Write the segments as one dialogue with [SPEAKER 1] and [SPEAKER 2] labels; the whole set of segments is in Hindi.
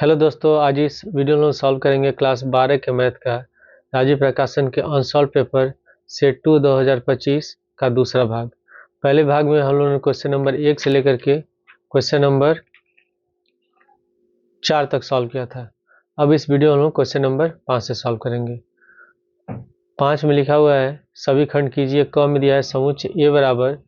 [SPEAKER 1] हेलो दोस्तों, आज इस वीडियो में सॉल्व करेंगे क्लास 12 के मैथ का राजीव प्रकाशन के अनसॉल्व पेपर सेट 2 2025 का दूसरा भाग। पहले भाग में हम लोगों ने क्वेश्चन नंबर 1 से लेकर के क्वेश्चन नंबर 4 तक सॉल्व किया था। अब इस वीडियो में हम लोग क्वेश्चन नंबर 5 से सॉल्व करेंगे। 5 में लिखा हुआ है सभी खंड कीजिए। क में दिया है समुच्चय ए बराबर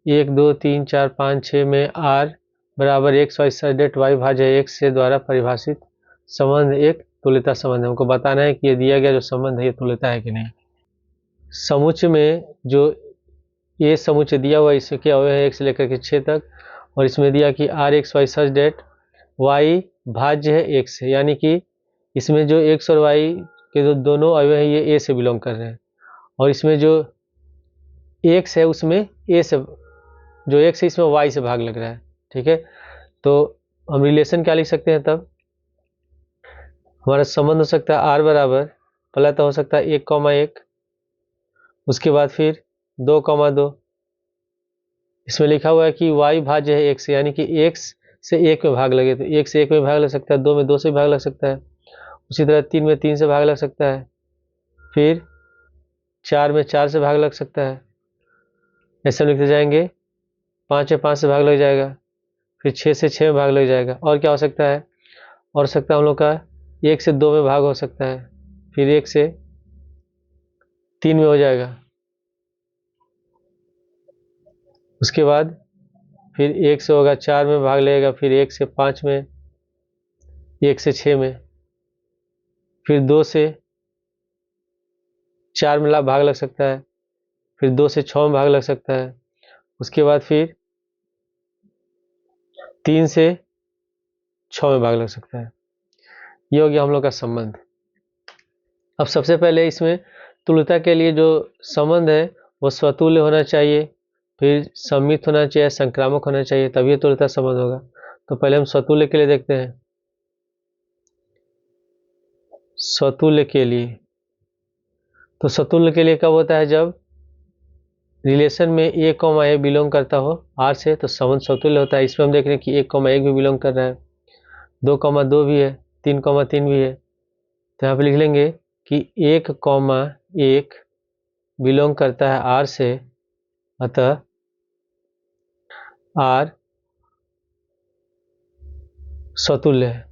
[SPEAKER 1] 1 2 3 4 5 6 में आर बराबर एक्स वाई सडेट वाई भाज्य एक्स से द्वारा परिभाषित संबंध एक तुल्यता संबंध है। हमको बताना है कि ये दिया गया जो संबंध है ये तुल्यता है कि नहीं। समुच्चय में जो ये समुच्चय दिया हुआ है इसमें क्या हुआ है 1 से लेकर के 6 तक, और इसमें दिया कि R X Y such that Y भाज्य है एक्स है, यानी कि इसमें जो एक्स और वाई के जो दोनों अवयव है ये ए से बिलोंग कर रहे हैं, और इसमें जो एक्स है उसमें ए से, जो एक्स है इसमें वाई से भाग लग रहा है। ठीक है, तो हम रिलेशन क्या लिख सकते हैं। तब हमारा संबंध हो सकता है आर बराबर, पहला तो हो सकता है 1,1, उसके बाद फिर 2,2। इसमें लिखा हुआ है कि y भाज्य है x, यानी कि x से 1 में भाग लगे तो 1 से 1 में भाग लग सकता है, 2 में 2 से भाग लग सकता है, उसी तरह 3 में 3 से भाग लग सकता है, फिर 4 में 4 से भाग लग सकता है। ऐसे लिखते जाएंगे। 5 में 5 से भाग लग जाएगा, फिर 6 से 6 में भाग लग जाएगा। और क्या हो सकता है, और सकता है हम लोग का 1 से 2 में भाग हो सकता है, फिर 1 से 3 में हो जाएगा, उसके बाद फिर 1 से होगा 4 में भाग लगेगा, फिर 1 से 5 में, 1 से 6 में, फिर 2 से 4 में भाग लग सकता है, फिर 2 से 6 में भाग लग सकता है, उसके बाद फिर 3 से 6 में भाग लग सकता है। ये हो गया हम लोग का संबंध। अब सबसे पहले इसमें तुल्यता के लिए जो संबंध है वो स्वतुल्य होना चाहिए, फिर सममित होना चाहिए, संक्रामक होना चाहिए, तभी तुल्यता संबंध होगा। तो पहले हम स्वतुल्य के लिए देखते हैं। स्वतुल्य के लिए, तो स्वतुल्य के लिए कब होता है, जब रिलेशन में ए कॉमा ए बिलोंग करता हो आर से, तो संबंध स्वतुल्य होता है। इसमें हम देख रहे हैं कि 1,1 भी बिलोंग कर रहा है, 2,2 भी है, 3,3 भी है। तो यहाँ पे लिख लेंगे कि 1,1 बिलोंग करता है आर से, अतः आर स्वतुल्य है।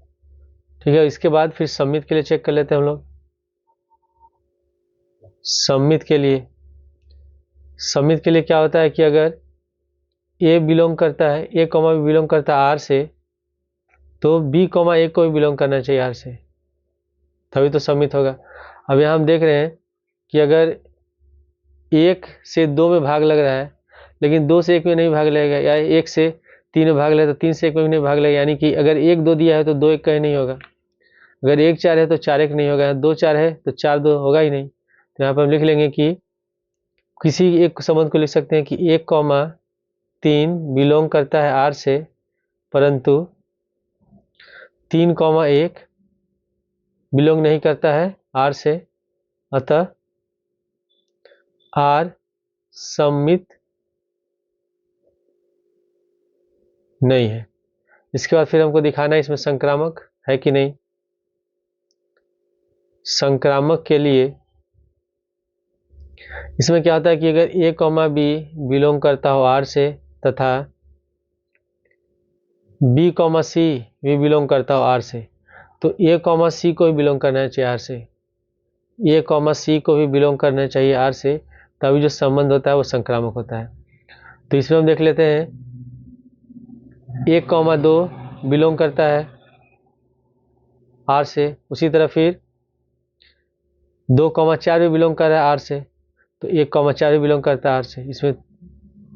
[SPEAKER 1] ठीक है, इसके बाद फिर सममित के लिए चेक कर लेते हैं हम लोग। सममित के लिए क्या होता है कि अगर ए बिलोंग करता है, ए कॉमा भी बिलोंग करता है आर से, तो बी कॉमा ए को भी बिलोंग करना चाहिए आर से, तभी तो सममित होगा। अब यहाँ हम देख रहे हैं कि अगर 1 से 2 में भाग लग रहा है, लेकिन 2 से 1 में नहीं भाग लगेगा, या 1 से 3 में भाग लगेगा तो 3 से 1 में भी नहीं भाग लगेगा, यानी कि अगर 1 2 दिया है तो 2 1 कहीं नहीं होगा। अगर 1 4 है तो 4 1 नहीं होगा, 2 4 है तो 4 2 होगा ही नहीं। तो यहाँ पर हम लिख लेंगे कि किसी एक संबंध को लिख सकते हैं कि 1,3 बिलोंग करता है आर से, परंतु 3,1 बिलोंग नहीं करता है आर से, अतः आर सममित नहीं है। इसके बाद फिर हमको दिखाना है इसमें संक्रामक है कि नहीं। संक्रामक के लिए इसमें क्या होता है कि अगर ए कॉमा बी बिलोंग करता हो आर से, तथा बी कॉमा सी भी बिलोंग करता हो आर से, तो ए कॉमा सी को भी बिलोंग करना चाहिए आर से, ए कॉमा सी को भी बिलोंग करना चाहिए आर से, तभी जो संबंध होता है वो संक्रामक होता है। तो इसमें हम देख लेते हैं 1,2 बिलोंग करता है आर से, उसी तरह फिर 2,4 भी बिलोंग कर रहा है आर से, तो 1,4 भी बिलोंग करता है आर से। इसमें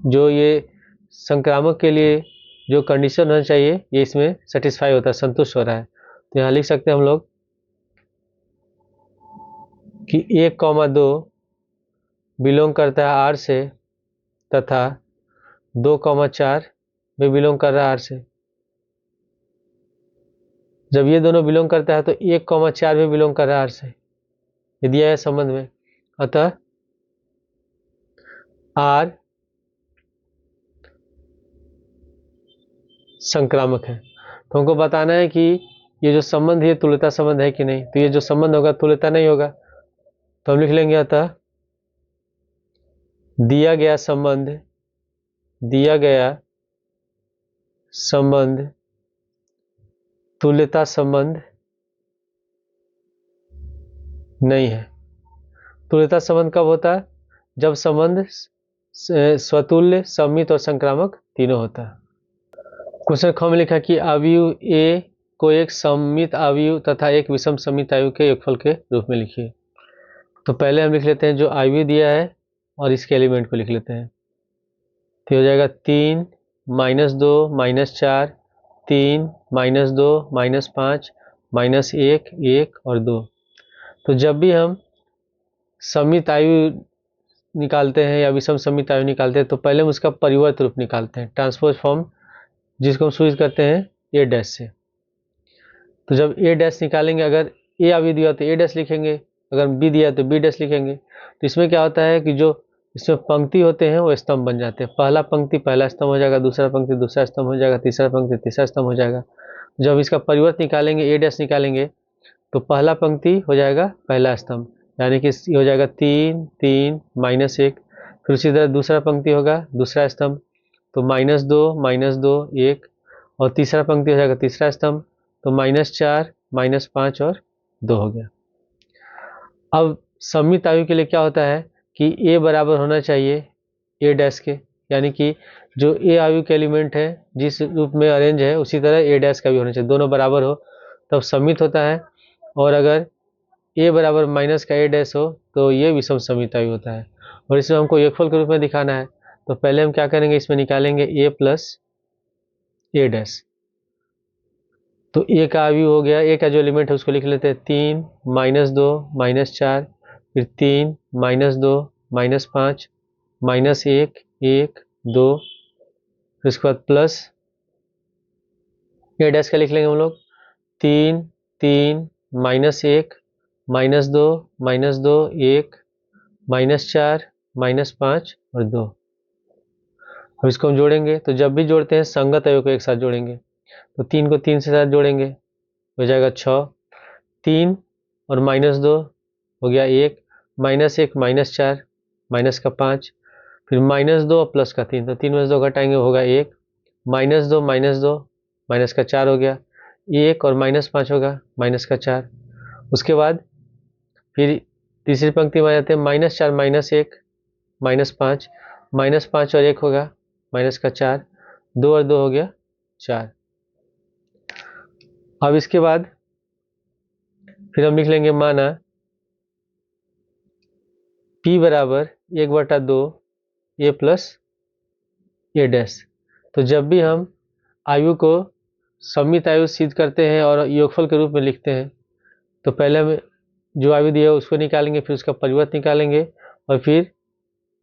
[SPEAKER 1] जो ये संक्रामक के लिए जो कंडीशन होना चाहिए ये इसमें सेटिस्फाई होता है, संतुष्ट हो रहा है। तो यहाँ लिख सकते हैं हम लोग कि 1,2 बिलोंग करता है आर से, तथा 2,4 भी बिलोंग कर रहा है आर से। जब ये दोनों बिलोंग करता है तो 1,4 भी बिलोंग कर रहा है आर से, ये दिया है संबंध में, अतः आर संक्रामक है। तो हमको बताना है कि ये जो संबंध है तुल्यता संबंध है कि नहीं, तो ये जो संबंध होगा तुल्यता नहीं होगा, तो हम लिख लेंगे अतः दिया गया संबंध तुल्यता संबंध नहीं है। तुल्यता संबंध कब होता है? जब संबंध स्वतुल्य, सममित और संक्रामक तीनों होता है। क्वेश्चन ख में लिखा कि अवयव ए को एक सममित अवयव तथा एक विषम सममित अवयव के योगफल के रूप में लिखिए। तो पहले हम लिख लेते हैं जो अवयव दिया है और इसके एलिमेंट को लिख लेते हैं। तो हो जाएगा 3 -2 -4, 3 -2 -5 -1 1 और 2। तो जब भी हम सममित अवयव निकालते हैं या विषम सममित अवयव निकालते हैं तो पहले हम उसका परिवर्त रूप निकालते हैं, ट्रांसपोज फॉर्म, जिसको हम सूचित करते हैं ए डैश से। तो जब ए डैश निकालेंगे, अगर ए अवयव दिया तो ए डैश लिखेंगे, अगर बी दिया तो बी डैश लिखेंगे। तो इसमें क्या होता है कि जो इसमें पंक्ति होते हैं वो स्तंभ बन जाते हैं। पहला पंक्ति पहला स्तंभ हो जाएगा, दूसरा पंक्ति दूसरा स्तंभ हो जाएगा, तीसरा पंक्ति तीसरा स्तंभ हो जाएगा। जब इसका परिवर्त निकालेंगे, ए डैश निकालेंगे, तो पहला पंक्ति हो जाएगा पहला स्तंभ, यानी कि हो जाएगा 3 3 -1। फिर उसी तरह दूसरा पंक्ति होगा दूसरा स्तंभ, तो -2 -2 1, और तीसरा पंक्ति हो जाएगा तीसरा स्तंभ, तो -4 -5 और 2 हो गया। अब सममित अवयव के लिए क्या होता है कि ए बराबर होना चाहिए ए डैश के, यानी कि जो ए अवयव के एलिमेंट है जिस रूप में अरेंज है उसी तरह ए डैश का भी होना चाहिए, दोनों बराबर हो तब सममित होता है। और अगर ए बराबर माइनस का ए डैश हो तो ये विषम सममित अवयव होता है। और इसमें हमको योगफल के रूप में दिखाना है, तो पहले हम क्या करेंगे, इसमें निकालेंगे ए प्लस ए डैश। तो ए का अवयव हो गया, ए का जो एलिमेंट है उसको लिख लेते हैं 3 -2 -4, फिर 3 -2 -5 -1 1 2, फिर उसके बाद प्लस ए डैश का लिख लेंगे हम लोग 3 3 -1 -2 -2 1 -4 -5 और 2। अब इसको हम जोड़ेंगे, तो जब भी जोड़ते हैं संगत अवयव को एक साथ जोड़ेंगे। तो 3 को 3 से साथ जोड़ेंगे, हो जाएगा 6, 3 और -2 हो गया 1, -1 -4 माइनस का 5, फिर -2 और प्लस का 3, तो 3 में से 2 घटाएंगे होगा 1, -2 -2 माइनस का 4 हो गया, 1 और -5 होगा माइनस का 4। उसके बाद फिर तीसरी पंक्ति में आ जाते हैं -4 -1 -5, -5 और 1 होगा माइनस का 4, 2 और 2 हो गया 4। अब इसके बाद फिर हम लिख लेंगे माना P बराबर 1/2 ए प्लस ए डैश। तो जब भी हम आयु को सममित आयु सिद्ध करते हैं और योगफल के रूप में लिखते हैं, तो पहले हम जो आयु दिया है उसको निकालेंगे, फिर उसका परिवर्त निकालेंगे और फिर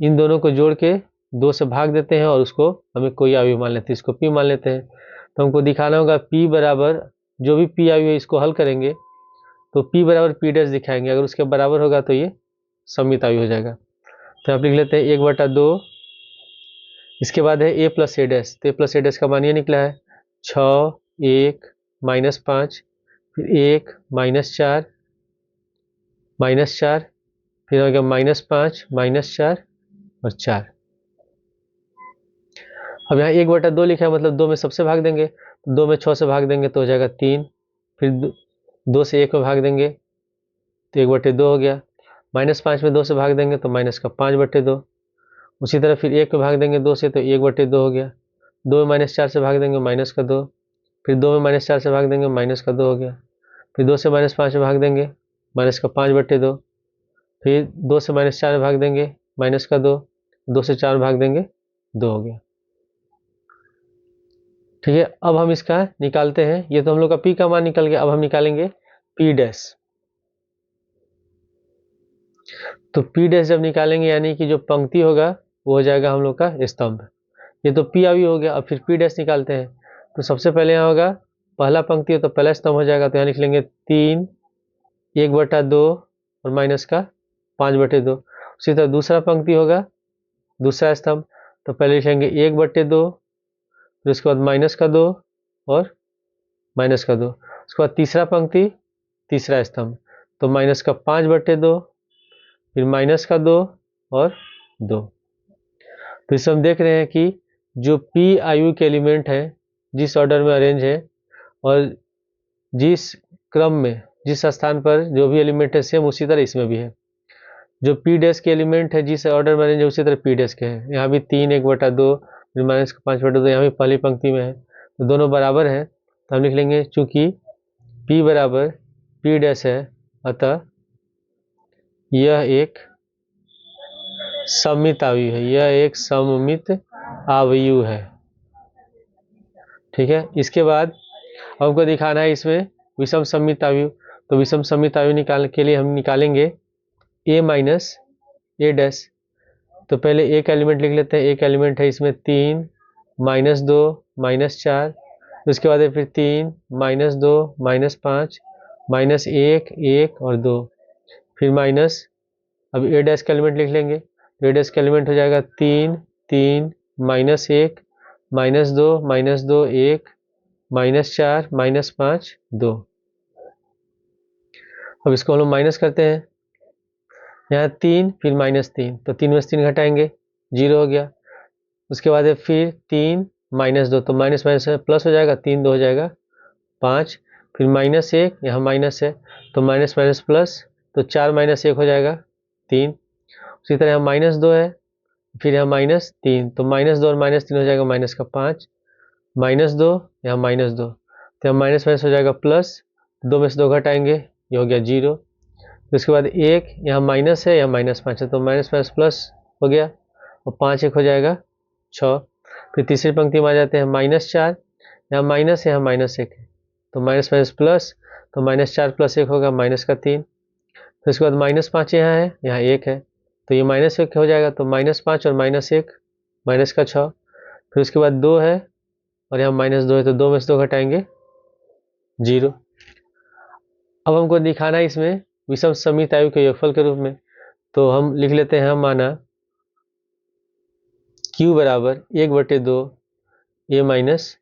[SPEAKER 1] इन दोनों को जोड़ के 2 से भाग देते हैं और उसको हमें कोई आयु मान लेते हैं, इसको P मान लेते हैं। तो हमको दिखाना होगा P बराबर जो भी P आयु है इसको हल करेंगे तो P बराबर P डैश दिखाएंगे, अगर उसके बराबर होगा तो ये सममित आयु हो जाएगा। तो आप लिख लेते हैं 1/2, इसके बाद है ए प्लस ए डैश। तो ए प्लस ए डैश का मान ये निकला है 6 1 -5, फिर 1 -4 -4, फिर हो गया -5 -4 और 4। अब यहाँ 1/2 लिखा है, मतलब 2 में सबसे भाग देंगे, 2 में 6 से भाग देंगे तो हो जाएगा 3, फिर 2 से 1 में भाग देंगे तो 1/2 हो गया, -5 में 2 से भाग देंगे तो माइनस का 5/2। उसी तरह फिर 1 में भाग देंगे 2 से तो 1/2 हो गया, 2 में -4 से भाग देंगे माइनस का 2, फिर 2 में -4 से भाग देंगे माइनस का 2 हो गया, फिर 2 से -5 में भाग देंगे माइनस का 5/2, फिर 2 से -4 में भाग देंगे माइनस का 2, 2 से 4 में भाग देंगे 2 हो गया। ठीक है, अब हम इसका निकालते हैं। ये तो हम लोग का P का मान निकल गया, अब हम निकालेंगे P डैश। तो P डैश जब निकालेंगे यानी कि जो पंक्ति होगा वो हो जाएगा हम लोग का स्तंभ। ये तो P अवयव हो गया। अब फिर P डैश निकालते हैं, तो सबसे पहले यहाँ होगा पहला पंक्ति है तो पहला स्तंभ हो जाएगा, तो यहाँ लिख लेंगे 3 1/2 और माइनस का 5/2। उसी तरह दूसरा पंक्ति होगा दूसरा स्तंभ, तो पहले लिखेंगे 1/2, फिर उसके बाद माइनस का 2 और माइनस का 2। उसके बाद तीसरा पंक्ति तीसरा स्तंभ, तो माइनस का 5/2, फिर माइनस का 2 और 2। तो इसमें हम देख रहे हैं कि जो पी आयु के एलिमेंट है जिस ऑर्डर में अरेंज है और जिस क्रम में जिस स्थान पर जो भी एलिमेंट है सेम उसी तरह इसमें भी है। जो पी डैश के एलिमेंट है जिस ऑर्डर में अरेंज है उसी तरह पी डैश के हैं। यहाँ भी 3 1/2 फिर माइनस का 5/2 यहाँ भी पहली पंक्ति में है, तो दोनों बराबर हैं। तो हम लिख लेंगे चूंकि P बराबर P डैश है, अतः यह एक सममित आयु है, यह एक सममित आयु है। ठीक है, इसके बाद हमको दिखाना है इसमें विषम सममित आयु। तो विषम सममित आयु निकालने के लिए हम निकालेंगे A माइनस A डैश। तो पहले एक एलिमेंट लिख लेते हैं। एक एलिमेंट है इसमें 3 -2 -4, उसके बाद फिर 3 -2 -5 -1 1 और 2, फिर माइनस। अब A डैश का एलिमेंट लिख लेंगे। तो A डैश का एलिमेंट हो जाएगा 3 3 -1 -2 -2 1 -4 -5 2। अब इसको हम लोग माइनस करते हैं। यहाँ 3 फिर -3, तो 3 में से 3 घटाएंगे 0 हो गया। उसके बाद फिर 3 -2, तो माइनस माइनस प्लस हो जाएगा, 3 2 हो जाएगा 5, फिर -1 यहाँ माइनस है तो माइनस माइनस प्लस, तो 4 -1 हो जाएगा 3। उसी तरह यहाँ -2 है, फिर यहाँ -3, तो -2 और -3 हो जाएगा माइनस का 5, -2 यहाँ -2, तो यहाँ माइनस माइनस हो जाएगा प्लस, 2 में से 2 घटाएंगे ये हो गया 0। तो उसके बाद 1 यहाँ माइनस है, यहाँ -5 है, तो माइनस माइनस प्लस हो गया और 5 1 हो जाएगा 6। फिर तीसरी पंक्ति में आ जाते हैं -4, यहाँ माइनस है, यहाँ -1 है, तो माइनस माइनस प्लस, तो -4 + 1 होगा -3। तो इसके बाद -5 यहाँ है, यहाँ 1 है, तो ये -1 हो जाएगा, तो -5 और -1 -6। फिर उसके बाद 2 है और यहाँ -2 है, तो 2 में से 2 घटाएंगे 0। अब हमको दिखाना है इसमें विषम सममित आयु के योगफल के रूप में। तो हम लिख लेते हैं, हम माना Q बराबर 1/2 A माइनस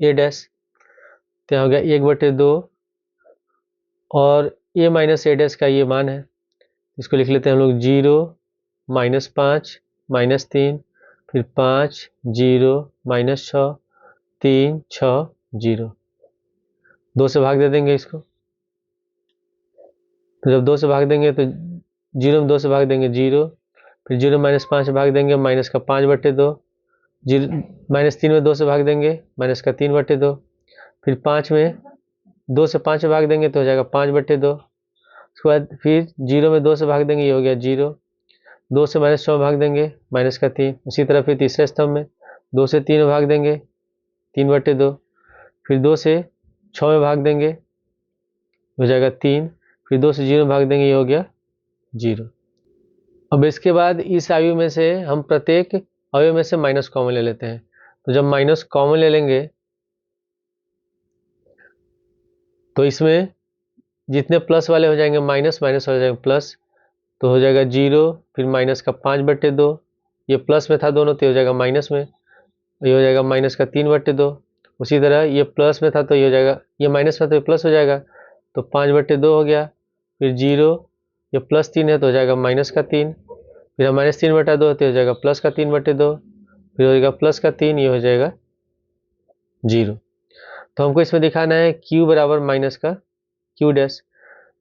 [SPEAKER 1] A डैश, तो हो गया 1/2 और A माइनस A डैश का ये मान है। इसको लिख लेते हैं हम लोग 0 -5 -3, फिर 5 0 -6 3 6 0। 2 से भाग दे देंगे इसको। तो जब 2 से भाग देंगे तो 0 में 2 से भाग देंगे 0, फिर 0 -5 भाग देंगे माइनस का 5/2, 0 -3 में 2 से भाग देंगे माइनस का 3/2, फिर 5 में 2 से 5 भाग देंगे तो हो जाएगा 5/2। उसके बाद फिर 0 में 2 से भाग देंगे, ये हो गया 0। 2 से -6 भाग देंगे माइनस का 3। उसी तरह फिर तीसरे स्तंभ में 2 से 3 भाग देंगे 3/2, फिर 2 से 6 में भाग देंगे हो जाएगा 3, फिर 2 से 0 में भाग देंगे, ये हो गया 0। अब इसके बाद इस आयु में से हम प्रत्येक अवयव में से माइनस कॉमन ले लेते हैं। तो जब माइनस कॉमन ले लेंगे तो इसमें जितने प्लस वाले हो जाएंगे माइनस माइनस हो जाएंगे प्लस, तो हो जाएगा 0, फिर माइनस का 5/2, ये प्लस में था दोनों तो हो जाएगा माइनस में, ये हो जाएगा माइनस का 3/2। उसी तरह ये प्लस में था तो ये हो जाएगा, ये माइनस में तो ये प्लस हो जाएगा, तो 5/2 हो गया। फिर 0, ये +3 है तो हो जाएगा माइनस का 3, फिर -3/2 तो हो जाएगा प्लस का 3/2, फिर हो जाएगा प्लस का 3, ये हो जाएगा 0। तो हमको इसमें दिखाना है Q बराबर माइनस का Q डैश।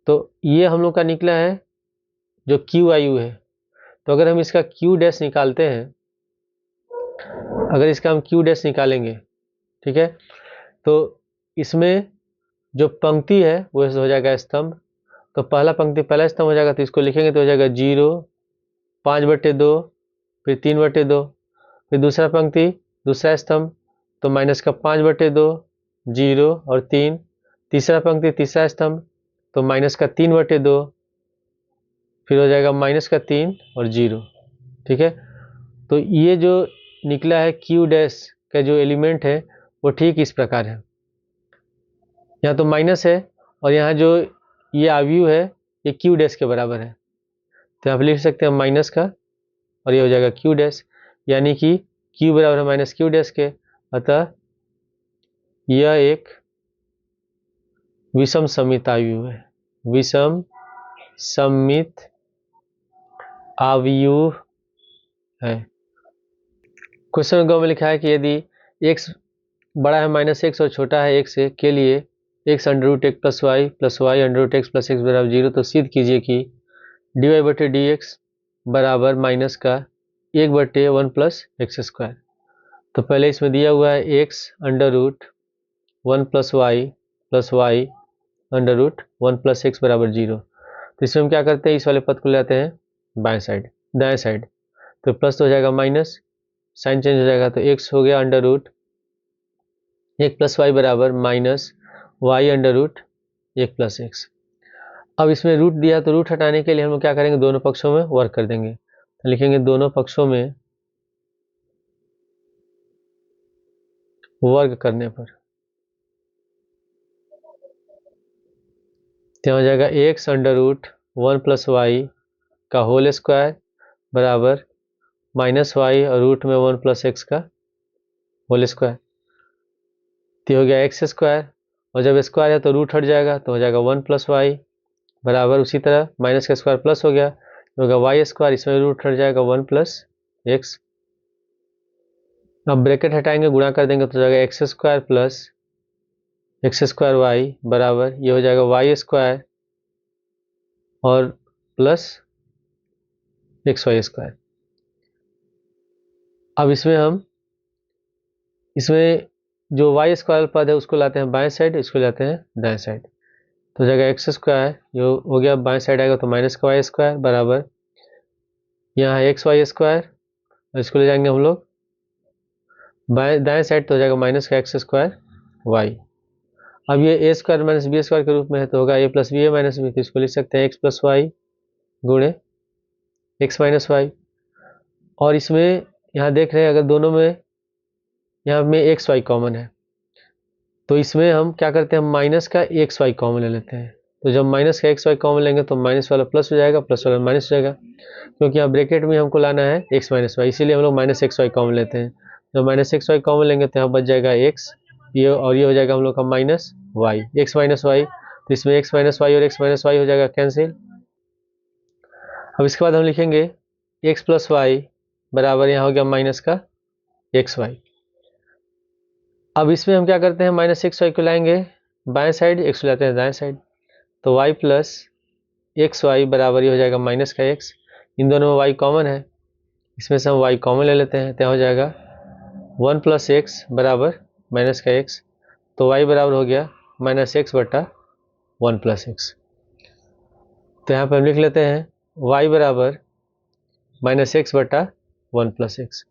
[SPEAKER 1] तो ये हम लोग का निकला है जो Q आयु है। तो अगर हम इसका Q डैश निकालते हैं, अगर इसका हम Q डैश निकालेंगे, ठीक है, तो इसमें जो पंक्ति है वो हो जाएगा स्तंभ। तो पहला पंक्ति पहला स्तंभ हो जाएगा, तो इसको लिखेंगे तो हो जाएगा 0 5/2, फिर 3/2, फिर दूसरा पंक्ति दूसरा स्तंभ, तो माइनस का 5/2 0 और 3, तीसरा पंक्ति तीसरा स्तंभ, तो माइनस का 3/2, फिर हो जाएगा माइनस का 3 और 0। ठीक है, तो ये जो निकला है Q डैश का जो एलिमेंट है वो ठीक इस प्रकार है। यहाँ तो माइनस है और यहाँ जो ये आयु है ये Q डैश के बराबर है, तो आप लिख सकते हैं माइनस का और ये हो जाएगा Q डैश, यानी कि Q बराबर है माइनस Q डैश के। अतः यह एक विषम समित आयु है, विषम समित आयु है। क्वेश्चन ग में लिखा है कि यदि x बड़ा है -x और छोटा है x से के लिए x अंडर रूट एक plus Y under root X plus X बराबर 0, तो सिद्ध कीजिए कि dy बटे डी एक्स बराबर माइनस का 1/1 प्लस एक्स स्क्वायर। तो पहले इसमें दिया हुआ है x under root 1 plus Y under root 1 plus X बराबर 0। तो इसमें हम क्या करते हैं, इस वाले पद को ले आते हैं बाएं साइड, दाएं साइड, तो प्लस तो हो जाएगा माइनस, साइन चेंज हो जाएगा, तो x हो गया अंडर रूट 1 प्लस वाई बराबर minus y under root 1 plus x. अब इसमें रूट दिया तो रूट हटाने के लिए हम लोग क्या करेंगे, दोनों पक्षों में वर्क कर देंगे। तो लिखेंगे दोनों पक्षों में वर्ग करने पर तो हो जाएगा x under root 1 plus y का होल स्क्वायर बराबर माइनस वाई और रूट में 1 प्लस एक्स का होल स्क्वायर। तो हो गया एक्स स्क्वायर, और जब स्क्वायर है तो रूट हट जाएगा, तो हो जाएगा 1 प्लस वाई बराबर, उसी तरह माइनस का स्क्वायर प्लस हो गया, तो होगा वाई स्क्वायर, इसमें रूट हट जाएगा 1 प्लस एक्स। अब ब्रैकेट हटाएंगे, गुणा कर देंगे, तो हो जाएगा x square plus x square y बराबर, ये हो जाएगा वाई स्क्वायर और प्लस एक्स वाई स्क्वायर। अब इसमें जो वाई स्क्वायर पद है उसको लाते हैं बाएं साइड, इसको लाते हैं दाएं साइड, तो हो जाएगा एक्स स्क्वायर जो हो गया बाएं साइड आएगा तो माइनस का वाई स्क्वायर बराबर, यहाँ है एक्स वाई स्क्वायर, इसको ले जाएंगे हम लोग दाएं साइड, तो हो जाएगा माइनस का एक्स स्क्वायर वाई। अब ये a square minus b square के रूप में है, तो होगा a plus b a minus b, तो इसको लिख सकते हैं एक्स प्लस वाई गुणे एक्स माइनस वाई। और इसमें यहाँ देख रहे हैं अगर दोनों में यहाँ में एक्स वाई कॉमन है, तो इसमें हम क्या करते हैं, माइनस का एक्स वाई कॉमन ले लेते हैं। तो जब माइनस का एक्स वाई कॉमन लेंगे तो माइनस वाला प्लस हो जाएगा, प्लस वाला माइनस हो जाएगा, क्योंकि यहाँ ब्रैकेट में हमको लाना है एक्स माइनस वाई, इसीलिए हम लोग माइनस एक्स वाई कॉमन लेते हैं। जब माइनस एक्स वाई कॉमन लेंगे तो यहाँ बच जाएगा एक्स, ये और ये हो जाएगा हम लोग का minus y, x minus y, तो इसमें एक्स माइनस वाई और एक्स माइनस वाई हो जाएगा कैंसिल। अब इसके बाद हम लिखेंगे एक्स प्लस वाई बराबर, यहाँ हो गया माइनस का एक्स वाई। अब इसमें हम क्या करते हैं, माइनस एक्स वाई को लाएंगे बाएं साइड, एक्स को लाते हैं दाएं साइड, तो वाई प्लस एक्स वाई बराबर ही हो जाएगा माइनस का एक्स, इन दोनों में वाई कॉमन है, इसमें से हम वाई कॉमन ले लेते हैं, तो हो जाएगा 1 प्लस एक्स बराबर माइनस का एक्स, तो वाई बराबर हो गया माइनस एक्स बटा 1 प्लस एक्स। तो यहाँ पर हम लिख लेते हैं वाई बराबर माइनस एक्स बटा 1 प्लस एक्स।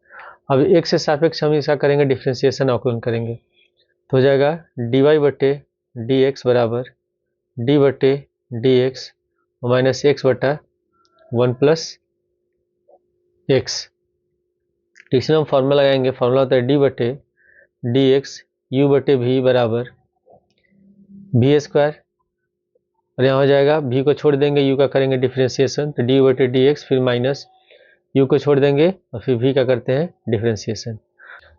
[SPEAKER 1] अब एक से सापेक्ष हम इसका करेंगे डिफ्रेंसिएशन, अवकलन करेंगे, तो हो जाएगा डी वाई बटे डी एक्स बराबर डी बटे डी एक्स माइनस एक्स बटा 1 प्लस एक्स। तो इसमें हम फॉर्मूला लगाएंगे, फॉर्मूला होता है डी बटे डी एक्स यू बटे भी बराबर भी स्क्वायर, और यहाँ हो जाएगा भी को छोड़ देंगे, यू का करेंगे डिफ्रेंसिएशन, तो डी बटे डी एक्स फिर माइनस यू को छोड़ देंगे और फिर भी का करते हैं डिफ्रेंसिएशन।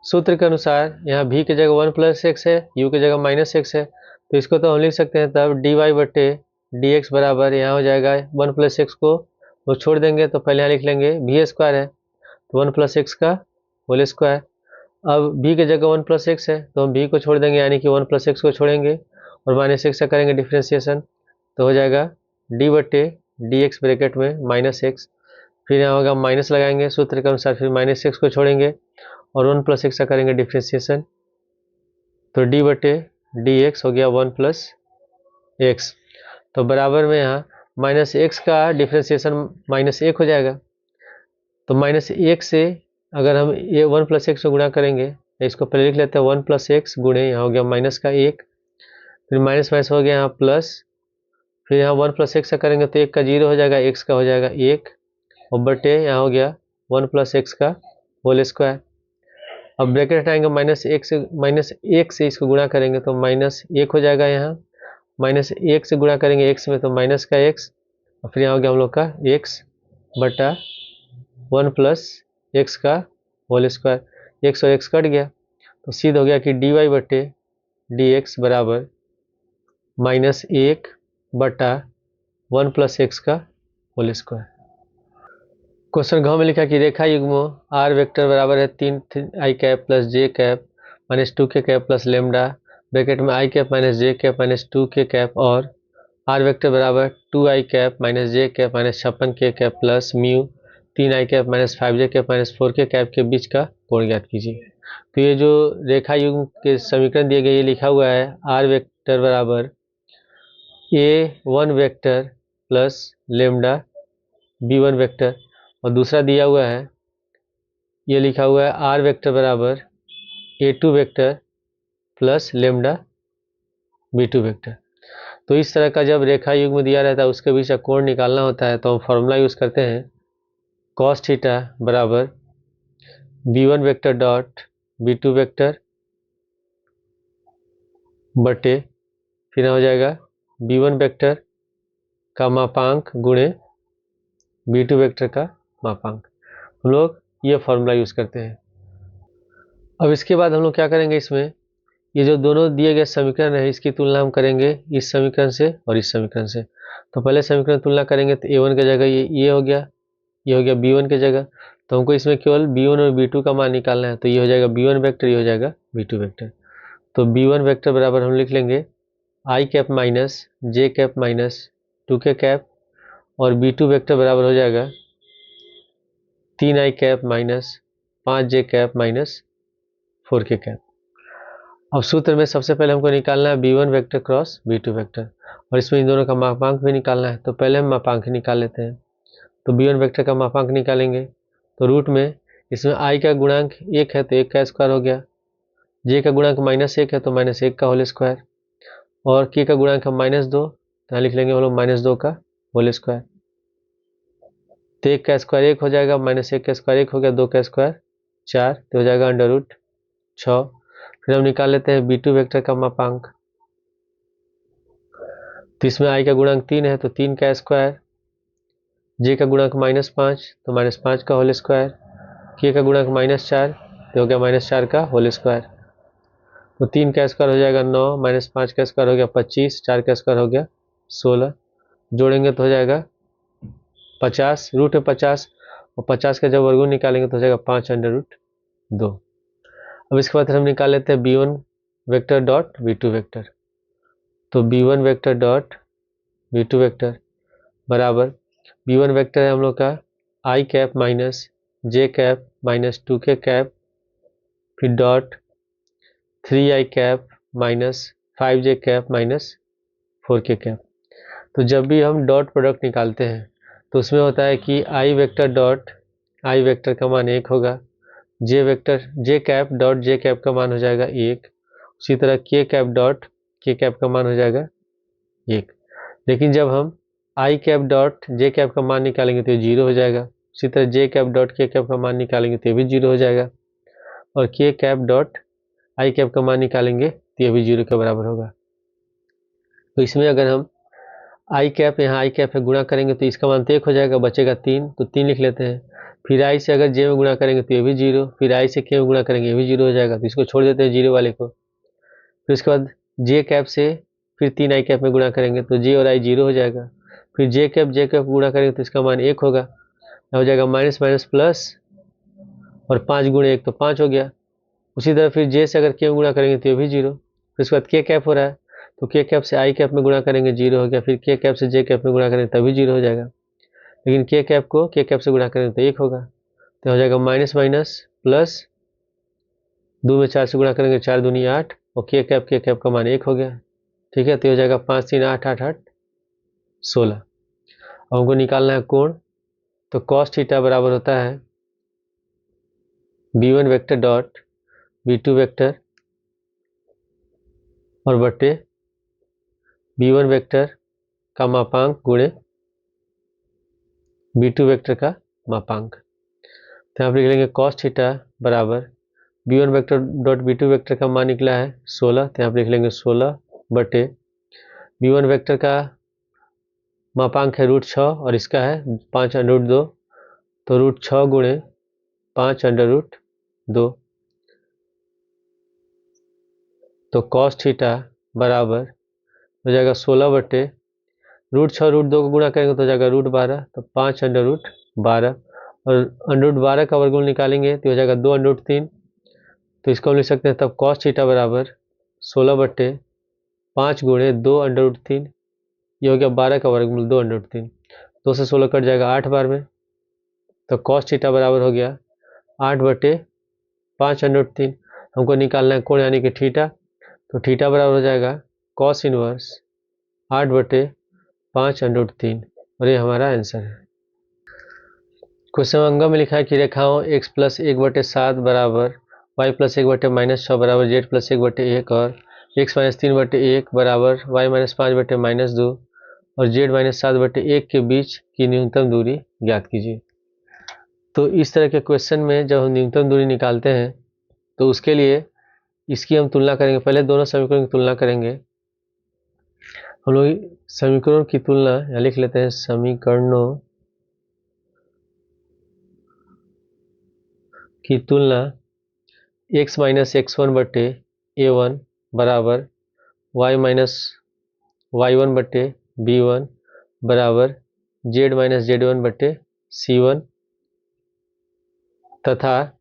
[SPEAKER 1] सूत्र के अनुसार यहाँ भी की जगह 1 प्लस एक्स है, यू की जगह माइनस एक्स है, तो इसको तो हम लिख सकते हैं तब डी वाई बटे डी एक्स बराबर, यहाँ हो जाएगा 1 प्लस एक्स को वो छोड़ देंगे, तो पहले यहाँ लिख लेंगे भी स्क्वायर है तो 1 प्लस एक्स का होल स्क्वायर। अब भी की जगह 1 प्लस एक्स है तो हम भी को छोड़ देंगे, यानी कि 1 प्लस एक्स को छोड़ेंगे और माइनस एक्स का करेंगे डिफ्रेंसिएशन, तो हो जाएगा डी बटे डी एक्स ब्रैकेट में माइनस एक्स, फिर यहाँ होगा माइनस लगाएंगे सूत्र के अनुसार, फिर माइनस एक्स को छोड़ेंगे और 1 प्लस एक्स का करेंगे डिफ्रेंसिएशन, तो डी बटे डी एक्स हो गया 1 प्लस एक्स, तो बराबर में यहाँ माइनस एक्स का डिफ्रेंसिएशन माइनस 1 हो जाएगा, तो माइनस 1 से अगर हम ये 1 प्लस एक्स को गुणा करेंगे, इसको पहले लिख लेते हैं 1 प्लस एक्स गुणे, यहाँ हो गया माइनस का 1, फिर माइनस माइनस हो गया यहाँ प्लस, फिर यहाँ 1 प्लस एक्स का करेंगे तो 1 का 0 हो जाएगा, एक्स का हो जाएगा 1 और बटे यहाँ हो गया 1 प्लस एक्स का होल स्क्वायर। अब ब्रैकेट हटाएंगे, माइनस 1 से इसको गुणा करेंगे तो माइनस 1 हो जाएगा, यहाँ माइनस 1 से गुणा करेंगे एक्स में तो माइनस का एक्स, और फिर यहाँ हो गया हम लोग का एक्स बटा 1 प्लस एक्स का होल स्क्वायर, एक्स और एक्स कट गया, तो सीध हो गया कि डी वाई बटे डी एक्स बराबर -1/1 + x का होल स्क्वायर। क्वेश्चन घ में लिखा कि रेखा युग्म r वेक्टर बराबर है 3i cap plus j cap minus 2k cap plus lambda bracket में i cap minus j cap minus 2k cap और r वेक्टर बराबर 2i cap minus j cap minus 56k cap plus mu 3i cap minus 5j cap minus 4k cap के बीच का कोण ज्ञात कीजिए। तो ये जो रेखा युग्म के समीकरण दिए गए, ये लिखा हुआ है r वेक्टर बराबर a1 vector plus lambda b1 vector, और दूसरा दिया हुआ है, ये लिखा हुआ है r वेक्टर बराबर a2 vector plus lambda b2 vector. तो इस तरह का जब रेखा युग्म दिया रहता है उसके बीच का कोण निकालना होता है तो हम फॉर्मूला यूज करते हैं cos थीटा बराबर b1 vector dot b2 vector बटे फिर हो जाएगा b1 वेक्टर का मापांक गुणे b2 वेक्टर का मापांक। हम लोग ये फॉर्मूला यूज करते हैं। अब इसके बाद हम लोग क्या करेंगे, इसमें ये जो दोनों दिए गए समीकरण है इसकी तुलना हम करेंगे इस समीकरण से और इस समीकरण से। तो पहले समीकरण तुलना करेंगे तो a1 की जगह ये हो गया, ये हो गया b1 की जगह। तो हमको इसमें केवल b1 और b2 का मान निकालना है, तो ये हो जाएगा b1 वेक्टर, ये हो जाएगा b2 वेक्टर। तो b1 वेक्टर बराबर हम लिख लेंगे i cap minus j cap minus 2k cap और b2 वेक्टर बराबर हो जाएगा 3i cap minus 5j cap minus 4k cap. अब सूत्र में सबसे पहले हमको निकालना है b1 vector cross b2 vector, और इसमें इन दोनों का मापांक भी निकालना है। तो पहले हम मापांक निकाल लेते हैं। तो b1 वेक्टर का मापांक निकालेंगे तो रूट में इसमें i का गुणांक 1 है तो 1 का स्क्वायर हो गया, j का गुणांक -1 है तो -1 का होल स्क्वायर, और k का गुणांक है -2 तो यहाँ लिख लेंगे हम लोग -2 का होल स्क्वायर। तो 1 का स्क्वायर 1 हो जाएगा, -1 का स्क्वायर 1 हो गया, 2 का स्क्वायर 4 तो हो जाएगा √6। फिर हम निकाल लेते हैं b2 वेक्टर का मापांक। तो इसमें i का गुणांक 3 है तो 3 का स्क्वायर, j का गुणांक -5 तो -5 का होल स्क्वायर, k का गुणांक -4 तो हो गया -4 का होल स्क्वायर। तो 3 का स्क्वायर हो जाएगा 9, -5 का स्क्वायर हो गया 25, 4 का स्क्वायर हो गया 16, जोड़ेंगे तो हो जाएगा 50, रूट है 50 और 50 का जब वर्गमूल निकालेंगे तो हो जाएगा 5√2। अब इसके बाद हम निकाल लेते हैं b1 vector dot b2 vector. तो b1 vector dot b2 vector बराबर b1 वेक्टर है हम लोग का i cap minus j cap minus 2k cap फिर dot 3i cap minus 5j cap minus 4k cap. तो जब भी हम डॉट प्रोडक्ट निकालते हैं तो उसमें होता है कि i vector dot i vector का मान 1 होगा, j vector j cap dot j cap का मान हो जाएगा 1, उसी तरह k cap dot k cap का मान हो जाएगा 1। लेकिन जब हम i cap dot j cap का मान निकालेंगे तो ये 0 हो जाएगा, उसी तरह j cap dot k cap का मान निकालेंगे तो ये भी 0 हो जाएगा, और k cap dot i cap का मान निकालेंगे तो ये भी 0 के बराबर होगा। तो इसमें अगर हम i कैप, यहाँ i कैप है, गुणा करेंगे तो इसका मान तो 1 हो जाएगा, बचेगा 3 तो 3 लिख लेते हैं। फिर i से अगर j में गुणा करेंगे तो ये भी 0, फिर i से k में गुणा करेंगे ये भी 0 हो जाएगा, तो इसको छोड़ देते हैं 0 वाले को। फिर उसके बाद j कैप से फिर 3i कैप में गुणा करेंगे तो j और i 0 हो जाएगा, फिर j कैप गुणा करेंगे तो इसका मान 1 होगा, हो जाएगा माइनस माइनस प्लस, और 5 गुणे 1 तो 5 हो गया। उसी तरह फिर j से अगर k में गुणा करेंगे तो ये भी 0, फिर उसके बाद k कैप हो रहा है तो k कैप से i कैप में गुणा करेंगे 0 हो गया, फिर k कैप से j कैप में गुणा करेंगे तभी 0 हो जाएगा, लेकिन k कैप को k कैप से गुणा करेंगे तो 1 होगा, तो हो जाएगा माइनस माइनस प्लस, 2 में 4 से गुणा करेंगे 4 दूनी 8 और k कैप का मान 1 हो गया। ठीक है, तो हो जाएगा 5 3 8 8 8 16। अब हमको निकालना है कोण, तो cos थीटा बराबर होता है b1 vector dot b2 vector और बटे b1 वेक्टर का मापांक गुणे b2 वेक्टर का मापांक। तो यहाँ पर लिख लेंगे cos थीटा बराबर b1 vector dot b2 vector का मान निकला है 16, तो यहाँ पर लिख लेंगे 16 बटे b1 वेक्टर का मापांक है √6 और इसका है 5√2, तो √6 गुणे 5√2, तो cos थीटा बराबर हो जाएगा 16 रूट 6 रूट 2 को गुणा करेंगे तो हो जाएगा √12, तो 5√12 और √12 का वर्गमूल निकालेंगे तो हो जाएगा 2√3। तो इसको हम लिख सकते हैं तब cos थीटा बराबर 16/5 गुणे 2√3, ये हो गया 12 का वर्गमूल 2√3। 2 से 16 कट जाएगा 8 बार में, तो cos थीटा बराबर हो गया 8/5√3। हमको निकालना है कोण यानी कि थीटा, तो थीटा बराबर हो जाएगा cos इनवर्स 8/5√3 और ये हमारा आंसर है। क्वेश्चन अंग में लिखा है कि रेखाओं x + 1/7 बराबर y + 1/-6 बराबर z + 1/1 और x - 3/1 बराबर y - 5/-2 और z - 7/1 के बीच की न्यूनतम दूरी ज्ञात कीजिए। तो इस तरह के क्वेश्चन में जब हम न्यूनतम दूरी निकालते हैं तो उसके लिए इसकी हम तुलना करेंगे। पहले दोनों समीकरणों की तुलना करेंगे। हम लोग समीकरणों की तुलना यहाँ लिख लेते हैं, समीकरणों की तुलना x - x1/a1 बराबर y - y1/b1 बराबर z - z1/c1 तथा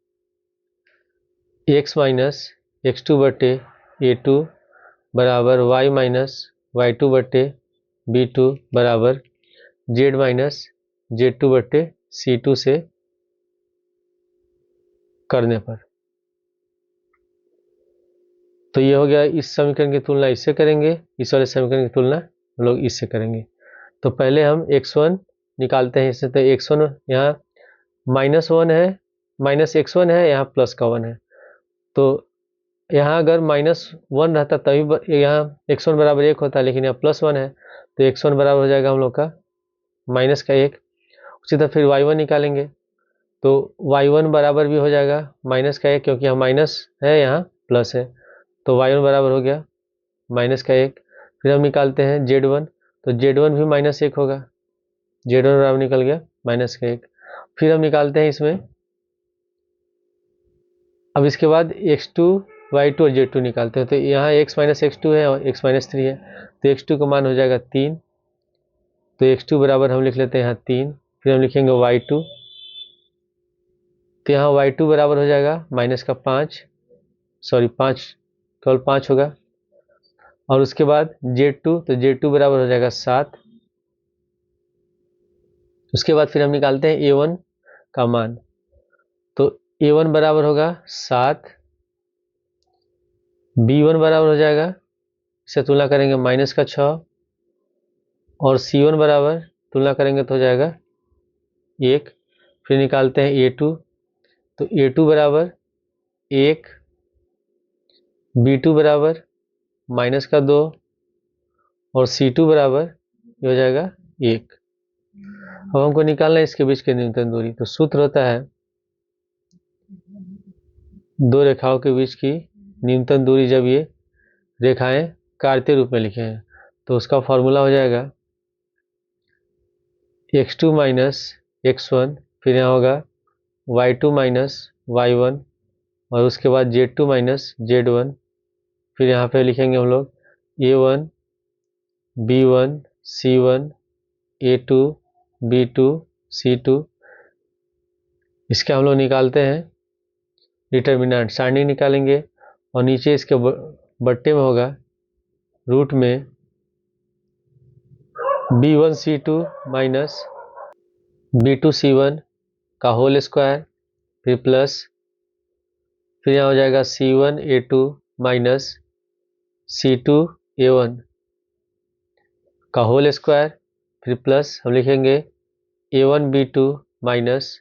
[SPEAKER 1] x - x2/a2 बराबर y - y2/b2 बराबर z - z2/c2 से करने पर। तो ये हो गया, इस समीकरण की तुलना इससे करेंगे, इस वाले समीकरण की तुलना हम लोग इससे करेंगे। तो पहले हम x1 निकालते हैं इससे, तो x1 यहाँ -1 है, -x1 है, यहाँ प्लस का 1 है। तो यहाँ अगर -1 रहता तभी यहाँ x1 बराबर 1 होता, लेकिन यहाँ +1 है तो x1 बराबर हो जाएगा हम लोग का -1। उसी तरह फिर y1 निकालेंगे तो y1 बराबर भी हो जाएगा -1, क्योंकि यहाँ माइनस है यहाँ प्लस है, तो y1 बराबर हो गया -1। फिर हम निकालते हैं z1, तो z1 भी -1 होगा, z1 बराबर निकल गया -1। फिर हम निकालते हैं इसमें, अब इसके बाद x2, y2 और z2 निकालते हैं। तो यहाँ x - x2 है और x - 3 है, तो x2 का मान हो जाएगा 3, तो x2 बराबर हम लिख लेते हैं यहाँ 3। फिर हम लिखेंगे y2, तो यहाँ y2 बराबर हो जाएगा -5, सॉरी 5, केवल 5 होगा। और उसके बाद z2, तो z2 बराबर हो जाएगा 7। उसके बाद फिर हम निकालते हैं a1 का मान, तो a1 बराबर होगा 7, b1 बराबर हो जाएगा, इससे तुलना करेंगे -6, और c1 बराबर तुलना करेंगे तो हो जाएगा 1। फिर निकालते हैं a2, तो a2 बराबर 1, b2 बराबर -2 और c2 बराबर ये हो जाएगा 1। अब हमको निकालना है इसके बीच की न्यूनतम दूरी। तो सूत्र होता है दो रेखाओं के बीच की न्यूनतम दूरी, जब ये रेखाएं कार्तीय रूप में लिखे हैं तो उसका फॉर्मूला हो जाएगा x2 - x1, फिर यहाँ होगा y2 - y1 और उसके बाद z2 - z1। फिर यहाँ पे लिखेंगे हम लोग a1 b1 c1 a2 b2 c2। इसके हम लोग निकालते हैं डिटर्मिनेंट, सारणी निकालेंगे और नीचे इसके बट्टे में होगा रूट में b1 c2 minus b2 c1 का होल स्क्वायर, फिर प्लस, फिर यहाँ हो जाएगा c1 a2 minus c2 a1 का होल स्क्वायर, फिर प्लस हम लिखेंगे a1 b2 minus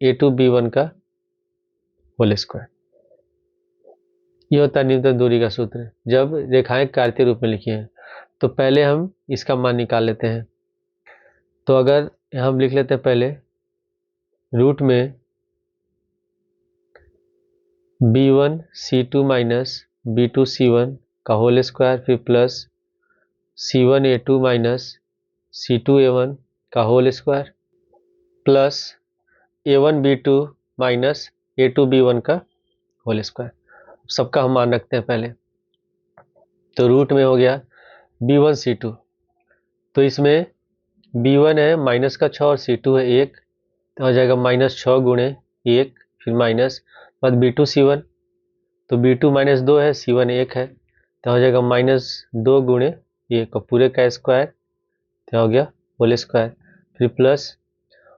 [SPEAKER 1] a2 b1 का होल स्क्वायर। ये होता है न्यूनतम दूरी का सूत्र जब रेखाएं कार्तीय रूप में लिखी हैं। तो पहले हम इसका मान निकाल लेते हैं। तो अगर हम लिख लेते हैं पहले रूट में b1 c2 minus b2 c1 का होल स्क्वायर, फिर plus c1 a2 minus c2 a1 का whole square, plus a1 b2 minus a2 b1 का होल स्क्वायर। सबका हम मान रखते हैं पहले। तो रूट में हो गया B1 C2, तो इसमें B1 है माइनस का 6 और C2 है 1, तो हो जाएगा -6 गुणे 1, फिर माइनस बाद B2 C1, तो B2 -2 है, C1 1 है, तो हो जाएगा -2 गुणे 1 और पूरे का स्क्वायर, तो हो गया होल स्क्वायर, फिर प्लस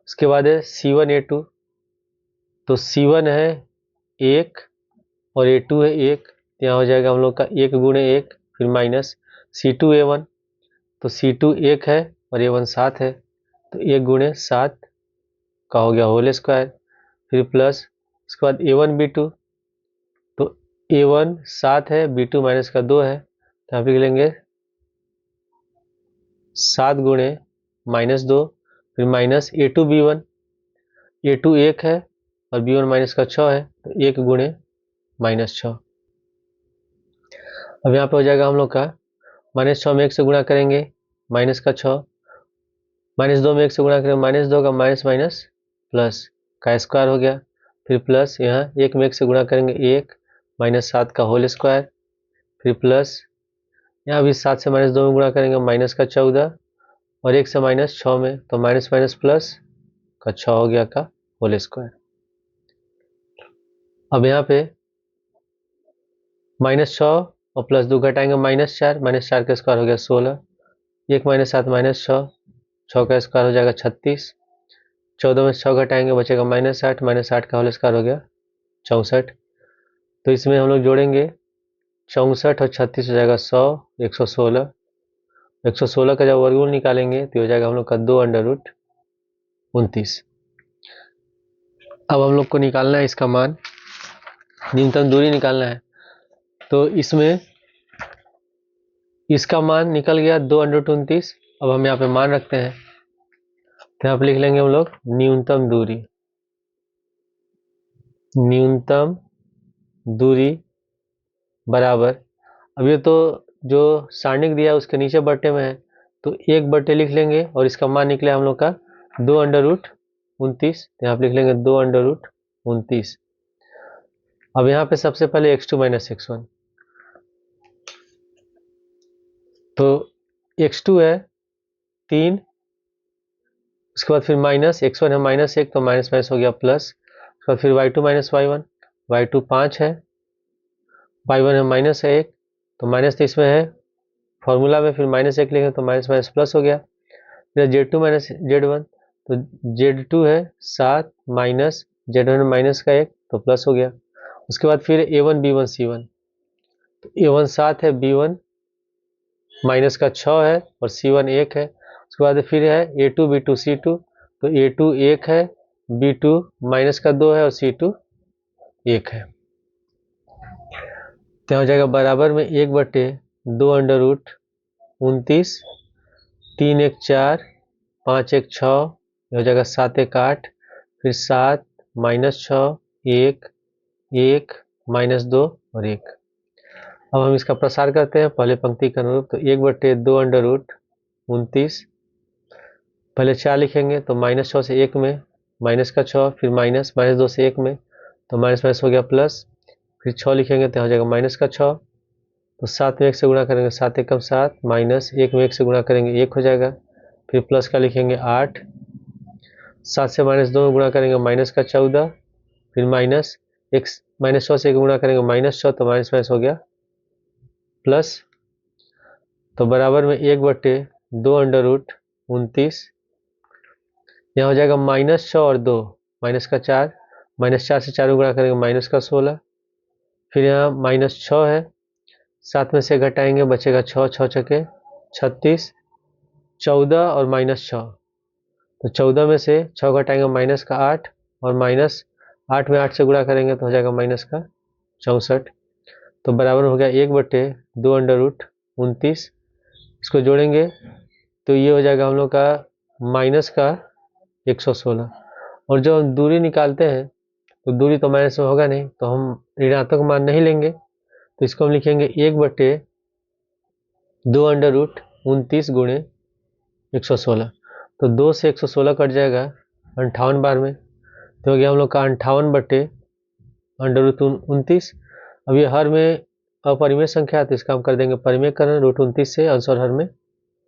[SPEAKER 1] उसके बाद है C1A2, तो C1 है 1 और A2 है 1, तो यहाँ हो जाएगा हम लोग का 1 गुणे 1, फिर माइनस C2A1, तो C2 1 है और A1 7 है, तो 1 गुणे 7 का हो गया होल स्क्वायर, फिर प्लस उसके बाद A1B2, तो A1 7 है, B2 माइनस का 2 है, तो यहाँ पे लिख लेंगे 7 गुणे -2, फिर माइनस A2B1, A2 1 है और B1 माइनस का 6 है, तो 1 गुणे -6। अब यहाँ पे हो जाएगा हम लोग का -6 में 1 से गुणा करेंगे माइनस का 6, -2 में 1 से गुणा करेंगे -2 का माइनस माइनस प्लस का स्क्वायर हो गया, फिर प्लस यहाँ 1 में 1 से गुणा करेंगे 1 -7 का होल स्क्वायर, फिर प्लस यहाँ भी 7 से -2 में गुणा करेंगे माइनस का 14 और 1 से -6 में, तो माइनस माइनस प्लस का 6 हो गया का होल स्क्वायर। अब यहाँ पे -6 और +2 घटाएंगे -4, -4 का स्क्वायर हो गया 16, 1 -7 -6, 6 का स्क्वायर हो जाएगा 36, 14 में 6 घटाएंगे बचेगा -8, -8 का होल स्क्वायर हो गया 64, तो इसमें हम लोग जोड़ेंगे 64 और 36 हो जाएगा 100, 116, 116 का जब वर्गमूल निकालेंगे तो हो जाएगा हम लोग का 2√29। अब हम लोग को निकालना है इसका मान, न्यूनतम दूरी निकालना है, तो इसमें इसका मान निकल गया 2√29। अब हम यहाँ पे मान रखते हैं, तो यहाँ पे लिख लेंगे हम लोग न्यूनतम दूरी बराबर, अब ये तो जो सारणिक दिया है उसके नीचे बट्टे में है, तो 1 बट्टे लिख लेंगे और इसका मान निकले हम लोग का 2√29, तो यहाँ पे लिख लेंगे 2√29। अब यहाँ पे सबसे पहले x2 - x1, तो x2 है 3, उसके बाद फिर माइनस x1 है -1, तो माइनस माइनस हो गया प्लस, उसके बाद फिर y2 - y1, y2 5 है, y1 है -1, तो माइनस तो इसमें है फॉर्मूला में, फिर -1 लिखे तो माइनस माइनस प्लस हो गया, फिर z2 - z1, तो z2 है 7 माइनस z1 माइनस का 1, तो प्लस हो गया, उसके बाद फिर a1 b1 c1, तो a1 7 है, b1 माइनस का 6 है और c1 1 है, उसके बाद फिर है a2 b2 c2, तो a2 1 है, b2 माइनस का 2 है और c2 1 है, तो हो जाएगा बराबर में 1/2√29, 3 1 4, 5 1 6, हो जाएगा 7 1 8, फिर 7 -6 1 1 -2 और 1। अब हम इसका प्रसार करते हैं पहले पंक्ति के अनुरूप, तो 1/2√29, पहले 4 लिखेंगे तो -6 से 1 में माइनस का 6, फिर -2 से 1 में, तो माइनस माइनस हो गया प्लस, फिर 6 लिखेंगे तो हो जाएगा माइनस का 6, तो 7 में 1 से गुणा करेंगे 7 एकम 7, -1 में 1 से गुणा करेंगे 1 हो जाएगा, फिर प्लस का लिखेंगे 8, 7 से -2 में गुणा करेंगे माइनस का 14, फिर -6 से 1 गुणा करेंगे -6, तो माइनस माइनस हो गया प्लस, तो बराबर में 1/2√29, यहाँ हो जाएगा -6 और 2 माइनस का 4, -4 से 4 में गुणा करेंगे माइनस का 16, फिर यहाँ -6 है, 7 में से घटाएंगे बचेगा 6, 6 छके 36, 14 और -6, तो 14 में से 6 घटाएंगे माइनस का 8 और -8 में 8 से गुणा करेंगे तो हो जाएगा माइनस का 64, तो बराबर हो गया 1/2√29, इसको जोड़ेंगे तो ये हो जाएगा हम लोग का माइनस का 116, और जब हम दूरी निकालते हैं तो दूरी तो माइनस में होगा नहीं, तो हम ऋणात्मक मान नहीं लेंगे, तो इसको हम लिखेंगे 1/2√29 गुणे 116, तो 2 से 116 कट जाएगा 58 बार में, तो हो गया हम लोग का 58/√29। अब ये हर में अपरिमेय संख्या है तो इसका हम कर देंगे परिमेयकरण, रूट 29 से अंश और हर में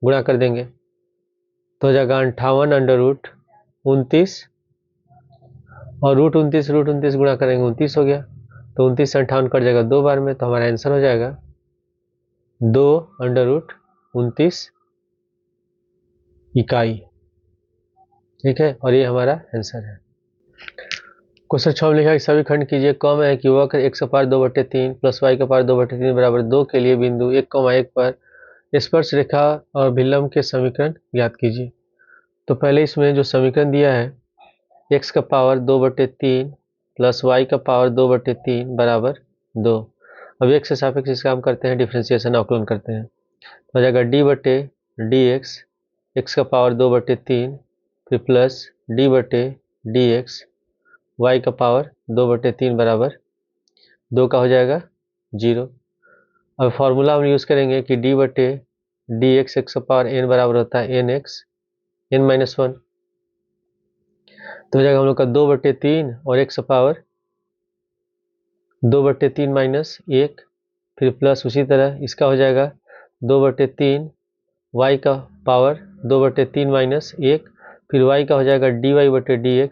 [SPEAKER 1] गुणा कर देंगे तो हो जाएगा 58 अंडर रूट 29 और रूट 29 गुणा करेंगे 29 हो गया, तो 29 से 58 कट जाएगा 2 बार में, तो हमारा आंसर हो जाएगा 2 अंडर रूट 29 इकाई। ठीक है, और ये हमारा आंसर है। क्वेश्चन 6 में लिखा है सभी खंड कीजिए कम है कि वक्र x का पावर 2/3 प्लस y का पावर 2/3 बराबर 2 के लिए बिंदु 1,1 पर स्पर्श रेखा और अभिलंब के समीकरण ज्ञात कीजिए। तो पहले इसमें जो समीकरण दिया है x का पावर 2/3 प्लस y का पावर 2/3 बराबर 2। अब x के सापेक्ष इसका हम करते हैं डिफ्रेंसिएशन, अवकलन करते हैं, तो हो जाएगा d/dx x का पावर 2/3 फिर प्लस d/dx y का पावर 2/3 बराबर 2 का हो जाएगा 0। अब फॉर्मूला हम यूज़ करेंगे कि d/dx x का पावर n बराबर होता है nx n-1, तो हो जाएगा हम लोग का 2/3 और x का पावर 2/3 माइनस 1 फिर प्लस उसी तरह इसका हो जाएगा 2/3 y का पावर 2/3 माइनस 1 फिर y का हो जाएगा dy/dx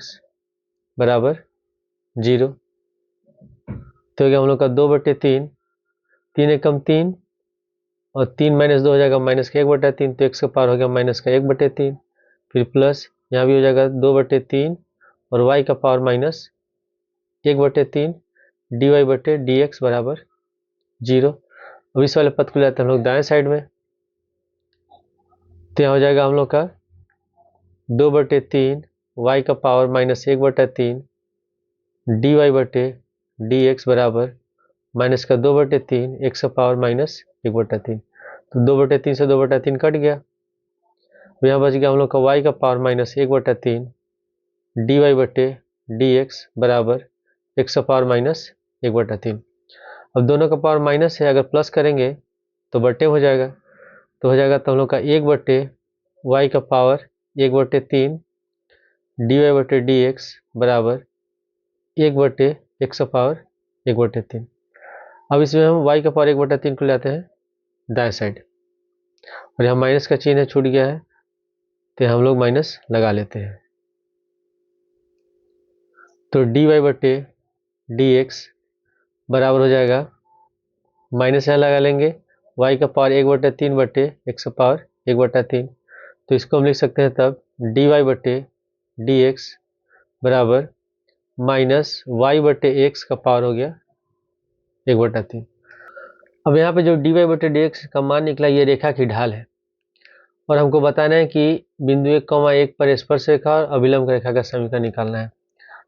[SPEAKER 1] बराबर 0। तो हो गया हम लोग का 2/3, 3 एकम 3 और 3 माइनस 2 हो जाएगा माइनस का 1/3, तो x का पावर हो गया माइनस का 1/3 फिर प्लस यहाँ भी हो जाएगा 2/3 और y का पावर माइनस 1/3 dy/dx बराबर 0। अब इस वाले पद को लाते हैं हम लोग दाएं साइड में, तो यहाँ हो जाएगा हम लोग का 2/3 y का पावर माइनस 1/3 dy/dx बराबर माइनस का 2/3 x का पावर माइनस 1/3, तो 2/3 से 2/3 कट गया, तो यहाँ बच गया हम लोग का y का पावर माइनस 1/3 dy/dx बराबर x का पावर माइनस 1/3। अब दोनों का पावर माइनस है, अगर प्लस करेंगे तो बट्टे हो जाएगा, तो हो जाएगा तो हम लोग का 1/y का पावर 1/3 dy/dx बराबर 1/x का पावर 1/3। अब इसमें हम y का पावर 1/3 को लाते हैं दाएं साइड, और यहाँ माइनस का चिन्ह छूट गया है तो हम लोग माइनस लगा लेते हैं, तो dy/dx बराबर हो जाएगा माइनस यहाँ लगा लेंगे y का पावर 1/3 बटे x का पावर 1/3, तो इसको हम लिख सकते हैं तब dy/dx बराबर माइनस y/x का पावर हो गया 1/3। अब यहाँ पे जो dy/dx का मान निकला ये रेखा की ढाल है, और हमको बताना है कि बिंदु 1,1 पर स्पर्श रेखा और अभिलंब रेखा का समीकरण निकालना है।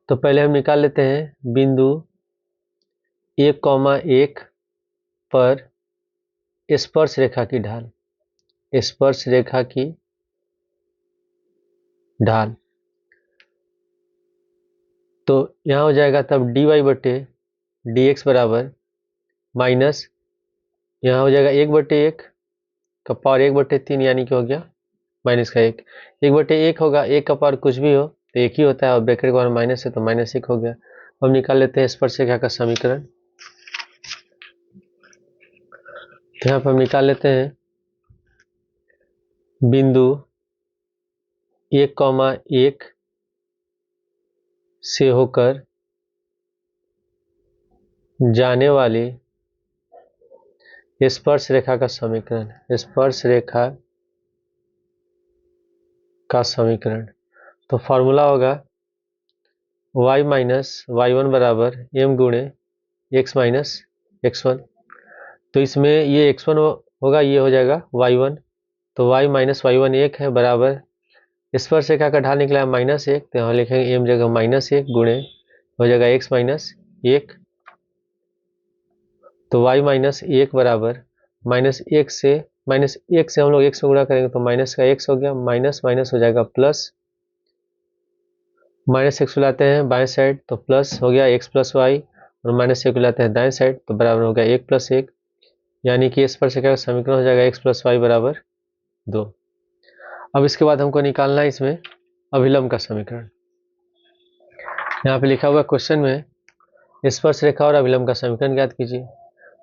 [SPEAKER 1] तो पहले हम निकाल लेते हैं बिंदु 1,1 पर स्पर्श रेखा की ढाल, स्पर्श रेखा की ढाल, तो यहाँ हो जाएगा तब dy/dx बराबर माइनस यहाँ हो जाएगा 1/1 का पावर 1/3 यानी कि हो गया माइनस का 1, 1/1 होगा, 1 का पावर कुछ भी हो तो 1 ही होता है, और ब्रैकेट के पावर माइनस है तो माइनस 1 हो गया। हम निकाल लेते हैं स्पर्श रेखा का समीकरण, यहाँ पर हम निकाल लेते हैं बिंदु 1,1 से होकर जाने वाली स्पर्श रेखा का समीकरण, स्पर्श रेखा का समीकरण, तो फॉर्मूला होगा y माइनस y1 बराबर m गुणे x माइनस x1, तो इसमें ये x1 होगा, ये हो जाएगा y1, तो y माइनस y1 1 है बराबर स्पर्श रेखा का ढाल निकला है -1, तो यहाँ लिखेंगे m जगह -1 गुणे हो जाएगा x माइनस 1, तो y माइनस 1 बराबर -1 से हम लोग x में गुणा करेंगे तो माइनस का x हो गया, माइनस माइनस हो जाएगा प्लस, माइनस x लाते हैं बाएं साइड तो प्लस हो गया x प्लस वाई, और माइनस 1 लाते हैं दाएं साइड तो बराबर हो गया 1 प्लस 1, यानी कि स्पर्श रेखा का समीकरण हो जाएगा x प्लस वाई बराबर 2। अब इसके बाद हमको निकालना है इसमें अभिलंब का समीकरण, यहाँ पे लिखा हुआ क्वेश्चन में स्पर्श रेखा और अभिलंब का समीकरण ज्ञात कीजिए।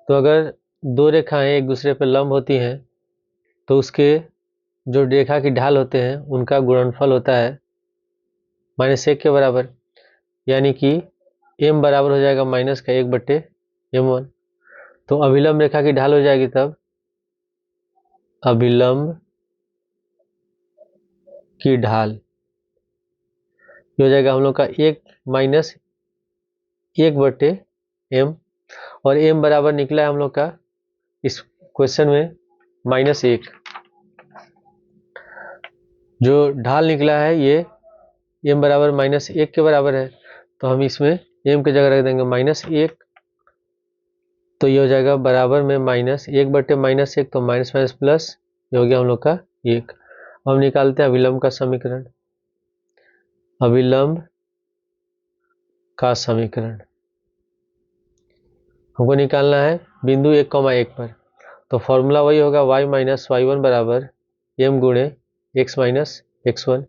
[SPEAKER 1] तो अगर दो रेखाएं एक दूसरे पर लंब होती हैं तो उसके जो रेखा की ढाल होते हैं उनका गुणनफल होता है -1 के बराबर, यानी कि m बराबर हो जाएगा माइनस का 1/m1। तो अभिलंब रेखा की ढाल हो जाएगी तब अभिलंब की ढाल, ये हो जाएगा हम लोग का 1-1/m, और m बराबर निकला है हम लोग का इस क्वेश्चन में -1। जो ढाल निकला है ये m बराबर -1 के बराबर है, तो हम इसमें m की जगह रख देंगे -1, तो ये हो जाएगा बराबर में -1/-1, तो माइनस माइनस प्लस, ये हो गया हम लोग का 1। हम निकालते हैं अभिलंब का समीकरण। अभिलंब का समीकरण हमको निकालना है बिंदु 1,1 पर, तो फॉर्मूला वही होगा y माइनस y1 बराबर m गुणे x माइनस x1।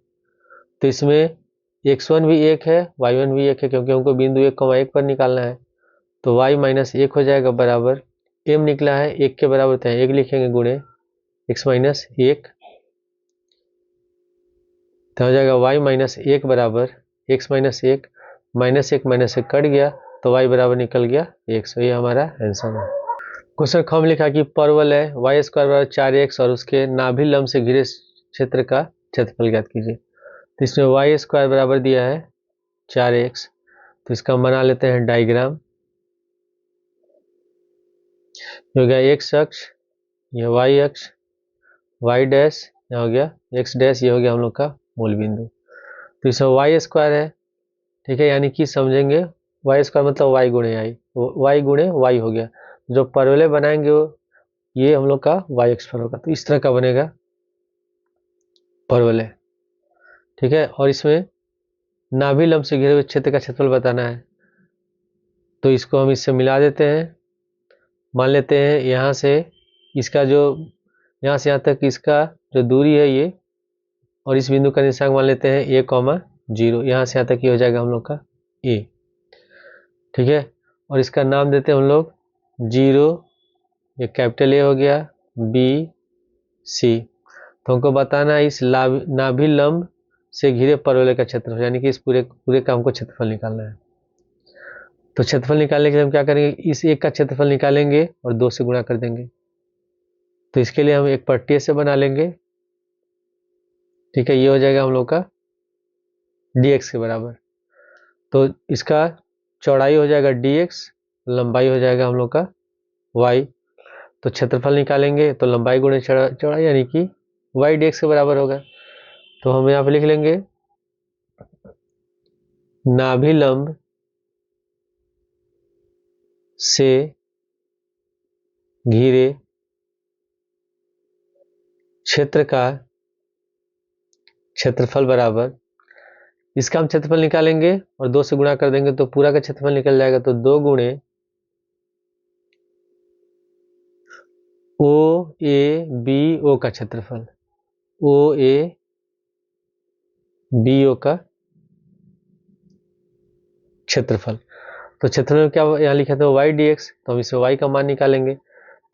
[SPEAKER 1] तो इसमें x1 भी 1 है, y1 भी 1 है, क्योंकि हमको बिंदु 1,1 पर निकालना है। तो y माइनस 1 हो जाएगा बराबर, m निकला है 1 के बराबर, तो 1 लिखेंगे गुणे x माइनस 1, तो हो जाएगा y माइनस 1 बराबर x माइनस 1, -1 कट गया तो y बराबर निकल गया 100। ये हमारा आंसर है। क्वेश्चन ख में लिखा कि परवल है y² बराबर 4x और उसके नाभि लंब से घिरे क्षेत्र का क्षेत्रफल ज्ञात कीजिए। तो इसमें y² बराबर दिया है 4x, तो इसका बना लेते हैं डायग्राम। हो गया x अक्ष, ये y अक्ष, y डैश, यहाँ हो गया x डैश, ये हो गया हम लोग का मूल बिंदु। तो इसमें y² है, ठीक है, यानी कि समझेंगे y² मतलब y गुणे आई, y गुणे y हो गया। जो परवलय बनाएंगे वो ये हम लोग का y अक्ष पर होगा, तो इस तरह का बनेगा परवलय, ठीक है। और इसमें नाभि लंब से घिरे हुए क्षेत्र का क्षेत्रफल बताना है, तो इसको हम इससे मिला देते हैं। मान लेते हैं यहाँ से इसका जो यहाँ से यहाँ तक इसका जो दूरी है ये, और इस बिंदु का निशान मान लेते हैं a,0, यहाँ से यहाँ तक ये हो जाएगा हम लोग का a, ठीक है। और इसका नाम देते हैं हम लोग 0, ये कैपिटल A हो गया, B C। तो हमको बताना है इस नाभि लंब से घिरे परवलय का क्षेत्रफल, यानी कि इस पूरे का हमको क्षेत्रफल निकालना है। तो क्षेत्रफल निकालने के लिए हम क्या करेंगे, इस एक का क्षेत्रफल निकालेंगे और 2 से गुणा कर देंगे। तो इसके लिए हम एक पट्टी से बना लेंगे, ठीक है, ये हो जाएगा हम लोग का dx के बराबर। तो इसका चौड़ाई हो जाएगा dx, लंबाई हो जाएगा हम लोग का y। तो क्षेत्रफल निकालेंगे तो लंबाई गुणे चौड़ाई, यानी कि y dx के बराबर होगा। तो हम यहाँ पे लिख लेंगे नाभि लंब से घिरे क्षेत्र का क्षेत्रफल बराबर, इसका हम क्षेत्रफल निकालेंगे और 2 से गुणा कर देंगे तो पूरा का क्षेत्रफल निकल जाएगा। तो 2 गुणे OABO का क्षेत्रफल, OABO का क्षेत्रफल। तो क्षेत्रफल में क्या यहाँ लिखा था y dx, तो हम इसे y का मान निकालेंगे।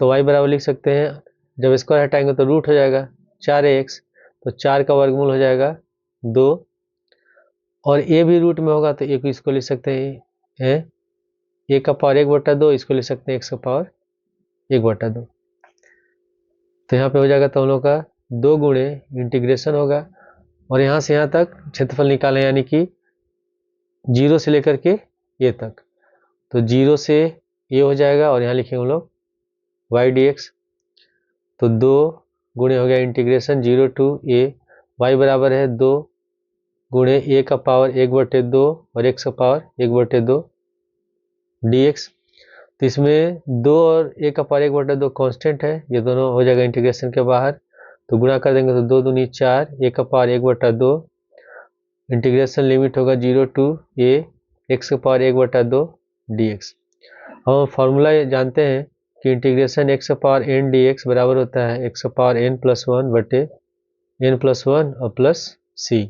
[SPEAKER 1] तो y बराबर लिख सकते हैं, जब स्क्वायर हटाएंगे तो रूट हो जाएगा 4x, तो 4 का वर्गमूल हो जाएगा 2, और a भी रूट में होगा तो a को इसको लिख सकते हैं a का पावर 1/2, इसको लिख सकते हैं x का पावर 1/2। तो यहाँ पे हो जाएगा, तो हम लोग का 2 गुणे इंटीग्रेशन होगा, और यहाँ से यहाँ तक क्षेत्रफल निकालें, यानी कि 0 से लेकर के a तक। तो 0 से a हो जाएगा, और यहाँ लिखेंगे हम लोग y dx। तो 2 गुणे हो गया इंटीग्रेशन 0 to a, y बराबर है 2 गुणे a का पावर 1/2 और x का पावर 1/2 dx। तो इसमें 2 और a का पावर 1/2 कांस्टेंट है, ये दोनों हो जाएगा इंटीग्रेशन के बाहर। तो गुणा कर देंगे तो 2 दूनी 4, a का पावर 1/2, इंटीग्रेशन लिमिट होगा 0 to a, x का पावर 1/2 dx। हम फॉर्मूला जानते हैं कि इंटीग्रेशन x का पावर n dx बराबर होता है x का पावर n+1 और प्लस c,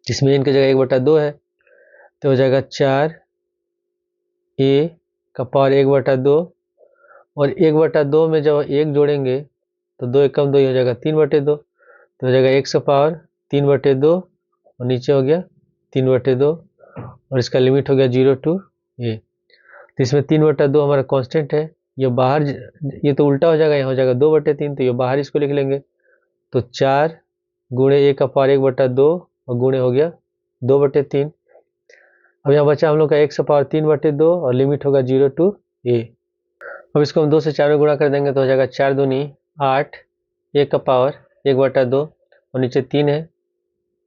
[SPEAKER 1] जिसमें n की जगह 1/2 है, तो हो जाएगा 4 a का पावर 1/2 और 1/2 में जब 1 जोड़ेंगे तो 2 एकम 2 हो जाएगा 3/2, तो हो जाएगा x का पावर 3/2 और नीचे हो गया 3/2 और इसका लिमिट हो गया 0 टू a। तो इसमें 3/2 हमारा कांस्टेंट है, ये बाहर ये तो उल्टा हो जाएगा, यहाँ हो जाएगा 2/3, तो ये बाहर इसको लिख लेंगे, तो 4 गुणे a का पावर 1/2 और गुणे हो गया 2/3। अब यहाँ बचा हम लोग का x का पावर 3/2 और लिमिट होगा 0 टू a। अब इसको हम 2 से 4 में गुणा कर देंगे तो हो जाएगा 4 दूनी 8, a का पावर 1/2 और नीचे 3 है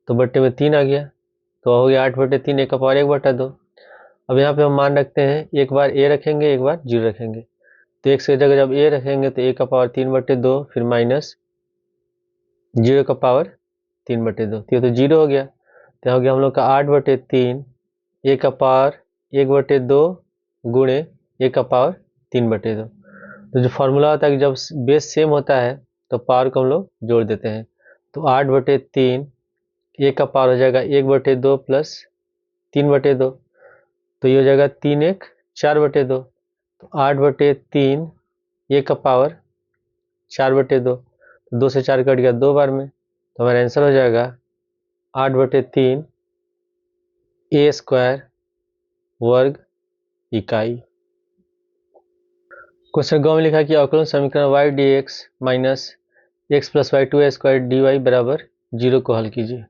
[SPEAKER 1] तो बट्टे में 3 आ गया, तो हो गया 8/3 a का पावर 1/2। अब यहाँ पे हम मान रखते हैं, एक बार a रखेंगे एक बार 0 रखेंगे, तो x की जगह जब a रखेंगे तो a का पावर 3/2 फिर माइनस 0 का पावर 3/2, तो ये तो 0 हो गया, तो हो गया हम लोग का 8/3 a का पावर 1/2 गुणे a का पावर 3/2। तो जो फॉर्मूला होता है कि जब बेस सेम होता है तो पावर को हम लोग जोड़ देते हैं, तो 8/3 a का पावर हो जाएगा 1/2 प्लस 3/2, तो ये हो जाएगा 3 1 4/2, तो 8/3 a का पावर 4/2, तो 2 से 4 कट गया 2 बार में, तो हमारा आंसर हो जाएगा 8/3 a स्क्वायर वर्ग इकाई। क्वेश्चन गौ में लिखा कि अवकलन समीकरण y dx minus x plus y 2 square d y बराबर 0 को हल कीजिए।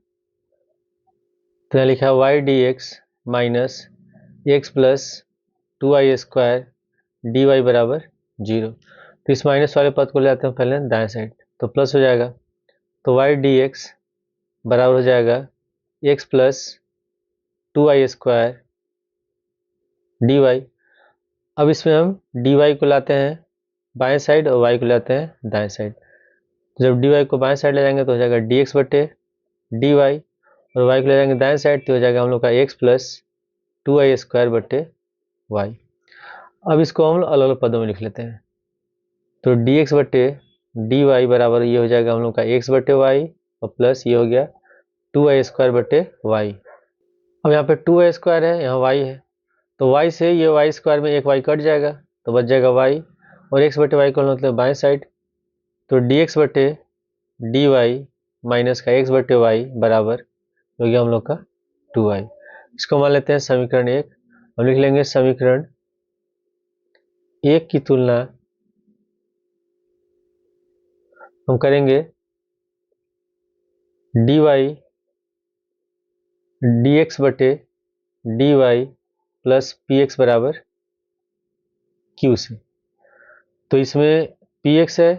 [SPEAKER 1] तो यहाँ लिखा है y dx minus x plus 2y square d y बराबर 0। तो इस माइनस वाले पद को ले आते हैं पहले दाएं साइड, तो प्लस हो जाएगा, तो y dx बराबर हो जाएगा x plus 2y square d y. अब इसमें हम डी वाई को लाते हैं बाएं साइड और y को लाते हैं दाएं साइड, तो जब डी वाई को बाएं साइड ले जाएंगे तो हो जाएगा dx बटे डी वाई, और y को ले जाएंगे दाएं साइड तो हो जाएगा हम लोग का x प्लस 2y स्क्वायर बटे y। अब इसको हम अलग अलग पदों में लिख लेते हैं, तो dx बटे डी वाई बराबर ये हो जाएगा हम लोग का x बटे वाई और प्लस ये हो गया 2y स्क्वायर बटे वाई। अब यहाँ पे 2y स्क्वायर है, यहाँ y है, तो y से ये y स्क्वायर में एक y कट जाएगा तो बच जाएगा y, और x बटे वाई को मतलब बाएं साइड, तो dx बटे डी वाई माइनस का x बटे वाई बराबर हो गया हम लोग का 2y। इसको मान लेते हैं समीकरण 1। हम लिख लेंगे समीकरण 1 की तुलना हम करेंगे डी वाई डी एक्स बटे d Y plus p x बराबर क्यू से। तो इसमें पी एक्स है,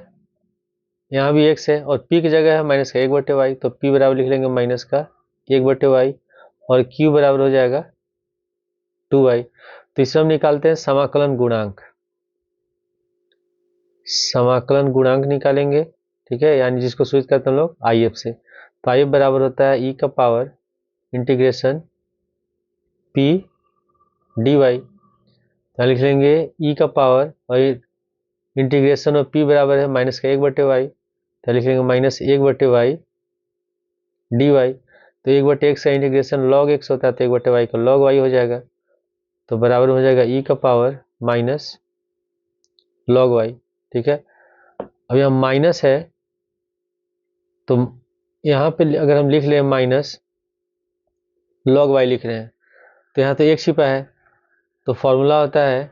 [SPEAKER 1] यहाँ भी एक्स है, और पी की जगह है माइनस का 1/y, तो पी बराबर लिख लेंगे माइनस का 1/y और क्यू बराबर हो जाएगा 2y। तो इसमें हम निकालते हैं समाकलन गुणांक, समाकलन गुणांक निकालेंगे, ठीक है, यानी जिसको सूचित करते हैं हम लोग आई एफ से। तो आई एफ बराबर होता है ई का power integration p d y, यहाँ लिख लेंगे ई का पावर और इंटीग्रेशन और पी बराबर है माइनस का 1/y, तो लिख लेंगे माइनस 1/y डी वाई। तो 1/x का इंटीग्रेशन लॉग x होता है तो 1/y का लॉग y हो जाएगा, तो बराबर हो जाएगा ई का पावर माइनस लॉग y, ठीक है। अब यहाँ माइनस है तो यहाँ पे अगर हम लिख लें माइनस लॉग y लिख रहे हैं तो यहाँ तो एक छिपा है, तो फॉर्मूला होता है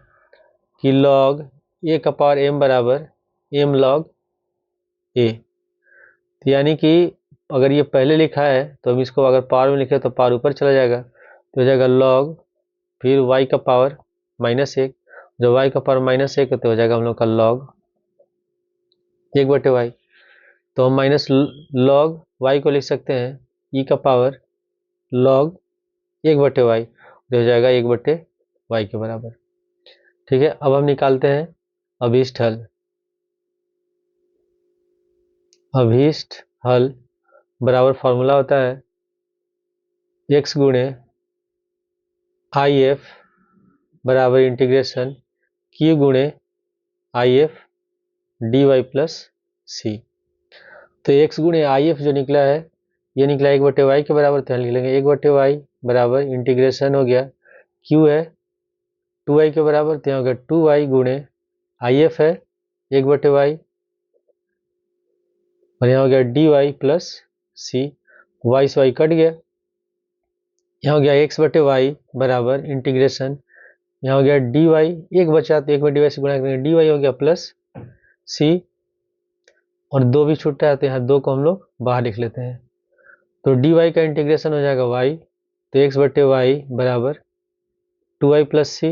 [SPEAKER 1] कि लॉग ए का पावर m बराबर m लॉग ए। तो यानी कि अगर ये पहले लिखा है तो हम इसको अगर पावर में लिखे तो पावर ऊपर चला जाएगा, तो हो जाएगा लॉग फिर y का पावर -1, जब y का पावर -1 तो हो जाएगा हम लोग का लॉग 1/y। तो हम माइनस लॉग y को लिख सकते हैं e का पावर लॉग 1/y, जो हो जाएगा 1/y के बराबर, ठीक है। अब हम निकालते हैं अभीष्ट हल। अभीष्ट हल बराबर फॉर्मूला होता है x गुणे आई एफ बराबर इंटीग्रेशन q गुणे I F D Y plus C. तो x गुणे आई एफ जो निकला है ये निकला 1/y के बराबर, तो लिख लेंगे 1/y बराबर इंटीग्रेशन हो गया q है 2y के बराबर, तो यहाँ हो गया 2y गुणे आई एफ है 1/y, और यहाँ हो गया डी वाई प्लस सी, वाई से वाई कट गया, यहाँ हो गया x/y बराबर इंटीग्रेशन, यहाँ हो गया डी वाई, एक बचा तो एक में डी वाई से गुणा करेंगे, डी वाई हो गया प्लस सी, और दो भी छूटा है तो यहाँ दो को हम लोग बाहर लिख लेते हैं, तो डी वाई का इंटीग्रेशन हो जाएगा y, तो x/y बराबर 2y प्लस सी,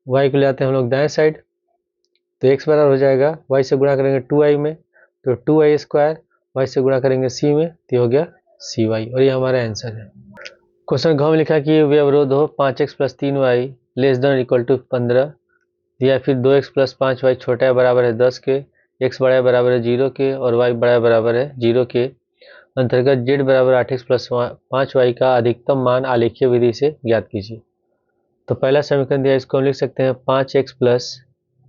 [SPEAKER 1] y को ले आते हैं हम लोग दाएं साइड, तो x बराबर हो जाएगा y से गुणा करेंगे 2y में, तो 2y स्क्वायर, y से गुणा करेंगे c में, तो हो गया cy, और ये हमारा आंसर है। क्वेश्चन घ में लिखा कि वे अवरोध हो 5x प्लस 3y less than equal to 15, या फिर 2x प्लस 5y छोटा है बराबर है 10 के, x बड़ा है बराबर है 0 के, और y बड़ा है बराबर है 0 के अंतर्गत z बराबर 8x प्लस 5y का अधिकतम मान आलेखीय विधि से ज्ञात कीजिए। तो पहला समीकरण दिया, इसको हम लिख सकते हैं 5x प्लस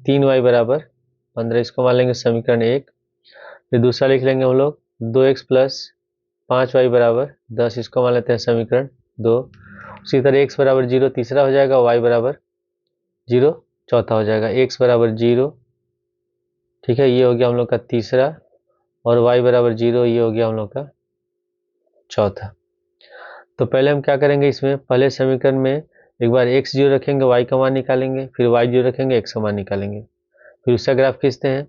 [SPEAKER 1] 3y बराबर 15, इसको मान लेंगे समीकरण 1। फिर दूसरा लिख लेंगे हम लोग 2x प्लस 5y बराबर 10, इसको मान लेते हैं समीकरण 2। उसी तरह x बराबर 0 तीसरा हो जाएगा, y बराबर 0 चौथा हो जाएगा, x बराबर 0, ठीक है, ये हो गया हम लोग का तीसरा, और y बराबर 0, ये हो गया हम लोग का चौथा। तो पहले हम क्या करेंगे, इसमें पहले समीकरण में एक बार x 0 रखेंगे, y का मान निकालेंगे, फिर y 0 रखेंगे, x का मान निकालेंगे, फिर उसका ग्राफ खींचते हैं।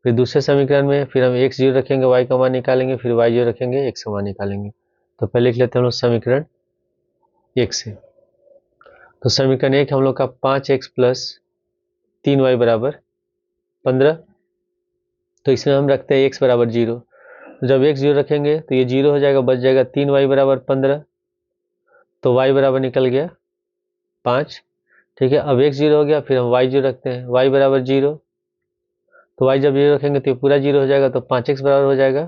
[SPEAKER 1] फिर दूसरे समीकरण में फिर हम x 0 रखेंगे, y का मान निकालेंगे, फिर y 0 रखेंगे, x का मान निकालेंगे। तो पहले लिख लेते हैं हम लोग समीकरण 1 से। तो समीकरण 1 हम लोग का 5x प्लस 3y बराबर 15, तो इसमें हम रखते हैं x बराबर 0, तो जब x 0 रखेंगे तो ये 0 हो जाएगा, बच जाएगा 3y बराबर 15, तो y बराबर निकल गया 5, ठीक है। अब x 0 हो गया, फिर हम y 0 रखते हैं, y बराबर 0, तो y जब 0 रखेंगे तो ये पूरा 0 हो जाएगा, तो 5x बराबर हो जाएगा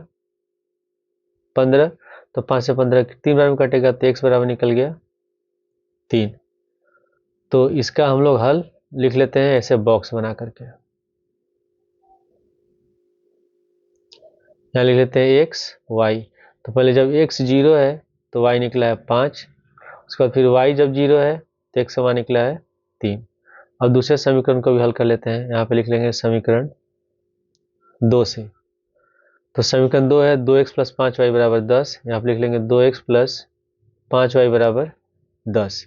[SPEAKER 1] 15, तो 5 से 15 3 बार में कटेगा, तो x बराबर निकल गया 3। तो इसका हम लोग हल लिख लेते हैं ऐसे बॉक्स बना करके, यहाँ लिख लेते हैं x y। तो पहले जब x 0 है तो y निकला है 5, उसके बाद फिर y जब 0 है तो x समान निकला है 3। अब दूसरे समीकरण को भी हल कर लेते हैं, यहाँ पे लिख लेंगे समीकरण 2 से। तो समीकरण 2 है 2x प्लस 5y बराबर 10, यहाँ पे लिख लेंगे 2x प्लस 5y बराबर 10।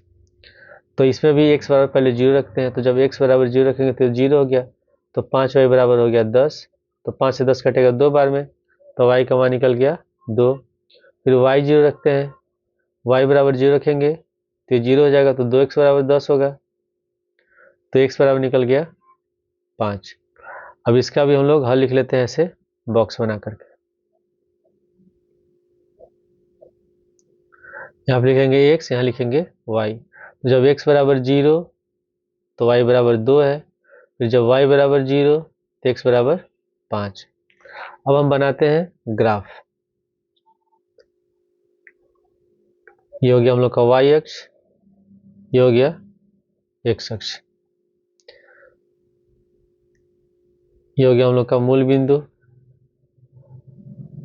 [SPEAKER 1] तो इसमें भी x बराबर पहले 0 रखते हैं, तो जब x बराबर 0 रखेंगे तो 0 हो गया, तो 5y बराबर हो गया 10, तो 5 से 10 कटेगा 2 बार में, तो y का मान निकल गया 2। फिर y 0 रखते हैं, y बराबर 0 रखेंगे तो 0 हो जाएगा, तो 2x बराबर 10 होगा, तो x बराबर निकल गया 5। अब इसका भी हम लोग हल लिख लेते हैं ऐसे बॉक्स बना करके, यहाँ पे लिखेंगे x, यहाँ लिखेंगे y। तो जब x बराबर 0 तो y बराबर 2 है, फिर जब y बराबर 0 तो x बराबर 5। अब हम बनाते हैं ग्राफ, ये हो गया हम लोग का y अक्ष, ये हो गया x अक्ष, ये हो गया हम लोग का मूल बिंदु,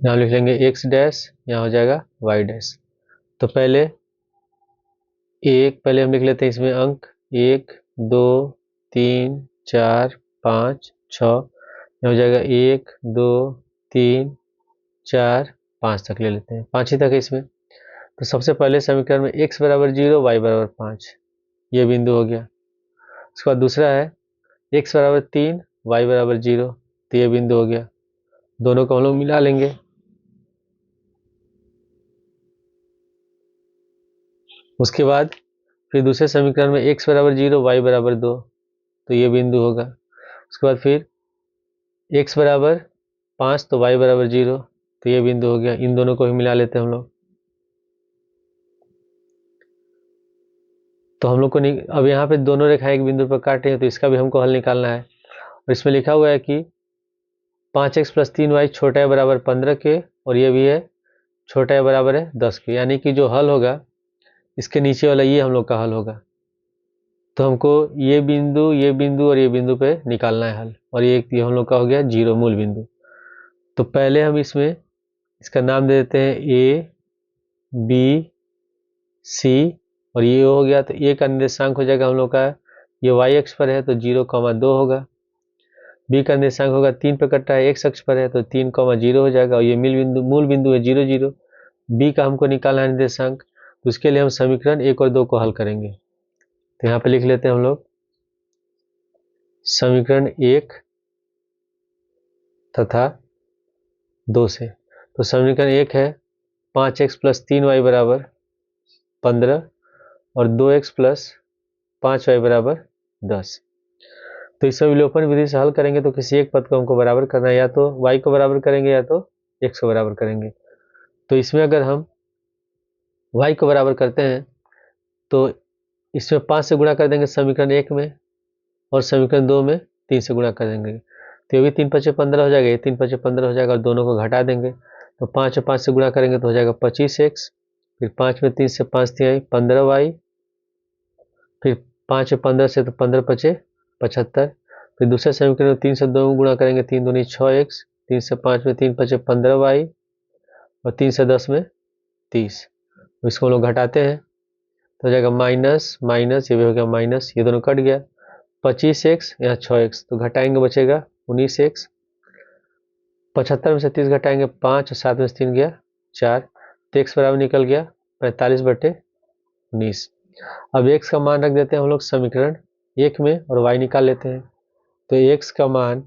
[SPEAKER 1] यहाँ लिख लेंगे x डैश, यहाँ हो जाएगा y डैश। तो पहले हम लिख लेते हैं इसमें अंक 1 2 3 4 5 6, यहाँ हो जाएगा 1 2 3 4 5 तक ले लेते हैं, 5 ही तक है इसमें। तो सबसे पहले समीकरण में x बराबर 0 y बराबर 5, ये बिंदु हो गया। उसके बाद दूसरा है x बराबर 3 y बराबर 0, तो ये बिंदु हो गया। दोनों को हम लोग मिला लेंगे, उसके बाद फिर दूसरे समीकरण में x बराबर 0 y बराबर 2, तो ये बिंदु होगा। उसके बाद फिर x बराबर 5 तो y बराबर 0, तो ये बिंदु हो गया। इन दोनों को भी मिला लेते हैं हम लोग। तो हम लोग को अब यहाँ पे दोनों रेखाएं एक बिंदु पर काटे हैं, तो इसका भी हमको हल निकालना है। और इसमें लिखा हुआ है कि 5x प्लस 3y छोटा है बराबर 15 के, और ये भी है छोटा है बराबर है 10 के, यानी कि जो हल होगा इसके नीचे वाला ये हम लोग का हल होगा। तो हमको ये बिंदु और ये बिंदु पे निकालना है हल, और ये हम लोग का हो गया 0 मूल बिंदु। तो पहले हम इसमें इसका नाम दे देते हैं ए बी सी, और ये हो गया, तो ए का निर्देशांक हो जाएगा हम लोग का, ये y अक्ष पर है तो 0,2 होगा। बी का निर्देशांक होगा 3 पे कट रहा है, x अक्ष पर है तो 3,0 हो जाएगा, और ये मूल बिंदु है 0 0। बी का हमको निकालना है निर्देशांक, तो उसके लिए हम समीकरण 1 और 2 को हल करेंगे। तो यहाँ पे लिख लेते हैं हम लोग समीकरण 1 तथा 2 से। तो समीकरण 1 है 5x + 3y = 15 और 2x + 5y = 10। तो इस विलोपन विधि से हल करेंगे तो किसी एक पद को हमको बराबर करना है, या तो y को बराबर करेंगे या तो x को बराबर करेंगे। तो इसमें अगर हम y को बराबर करते हैं तो इसमें 5 से गुणा कर देंगे समीकरण 1 में, और समीकरण 2 में 3 से गुणा कर देंगे, तो ये भी 3 × 5 = 15 हो जाएगा, ये 3 × 5 = 15 हो जाएगा, और दोनों को घटा देंगे तो 5 और 5 से गुणा करेंगे तो हो जाएगा 25x, फिर 5 में 3 से 5 3 15y, फिर 5 और 15 से तो 15 × 5 = 75, फिर दूसरे समीकरण में 3 से 2 में गुणा करेंगे, 3 दूनी 6x, 3 से 5 में 3 × 5 = 15y, और 3 से 10 में 30। तो इसको हम लोग घटाते हैं तो हो जाएगा माइनस माइनस, ये भी हो गया माइनस, ये दोनों कट गया, 25x यहाँ 6x, तो घटाएंगे बचेगा 19x, 75 में से 30 घटाएंगे 5 और 7 में से 3 गया 4, तो x बराबर निकल गया 45/19। अब x का मान रख देते हैं हम लोग समीकरण 1 में और y निकाल लेते हैं। तो x का मान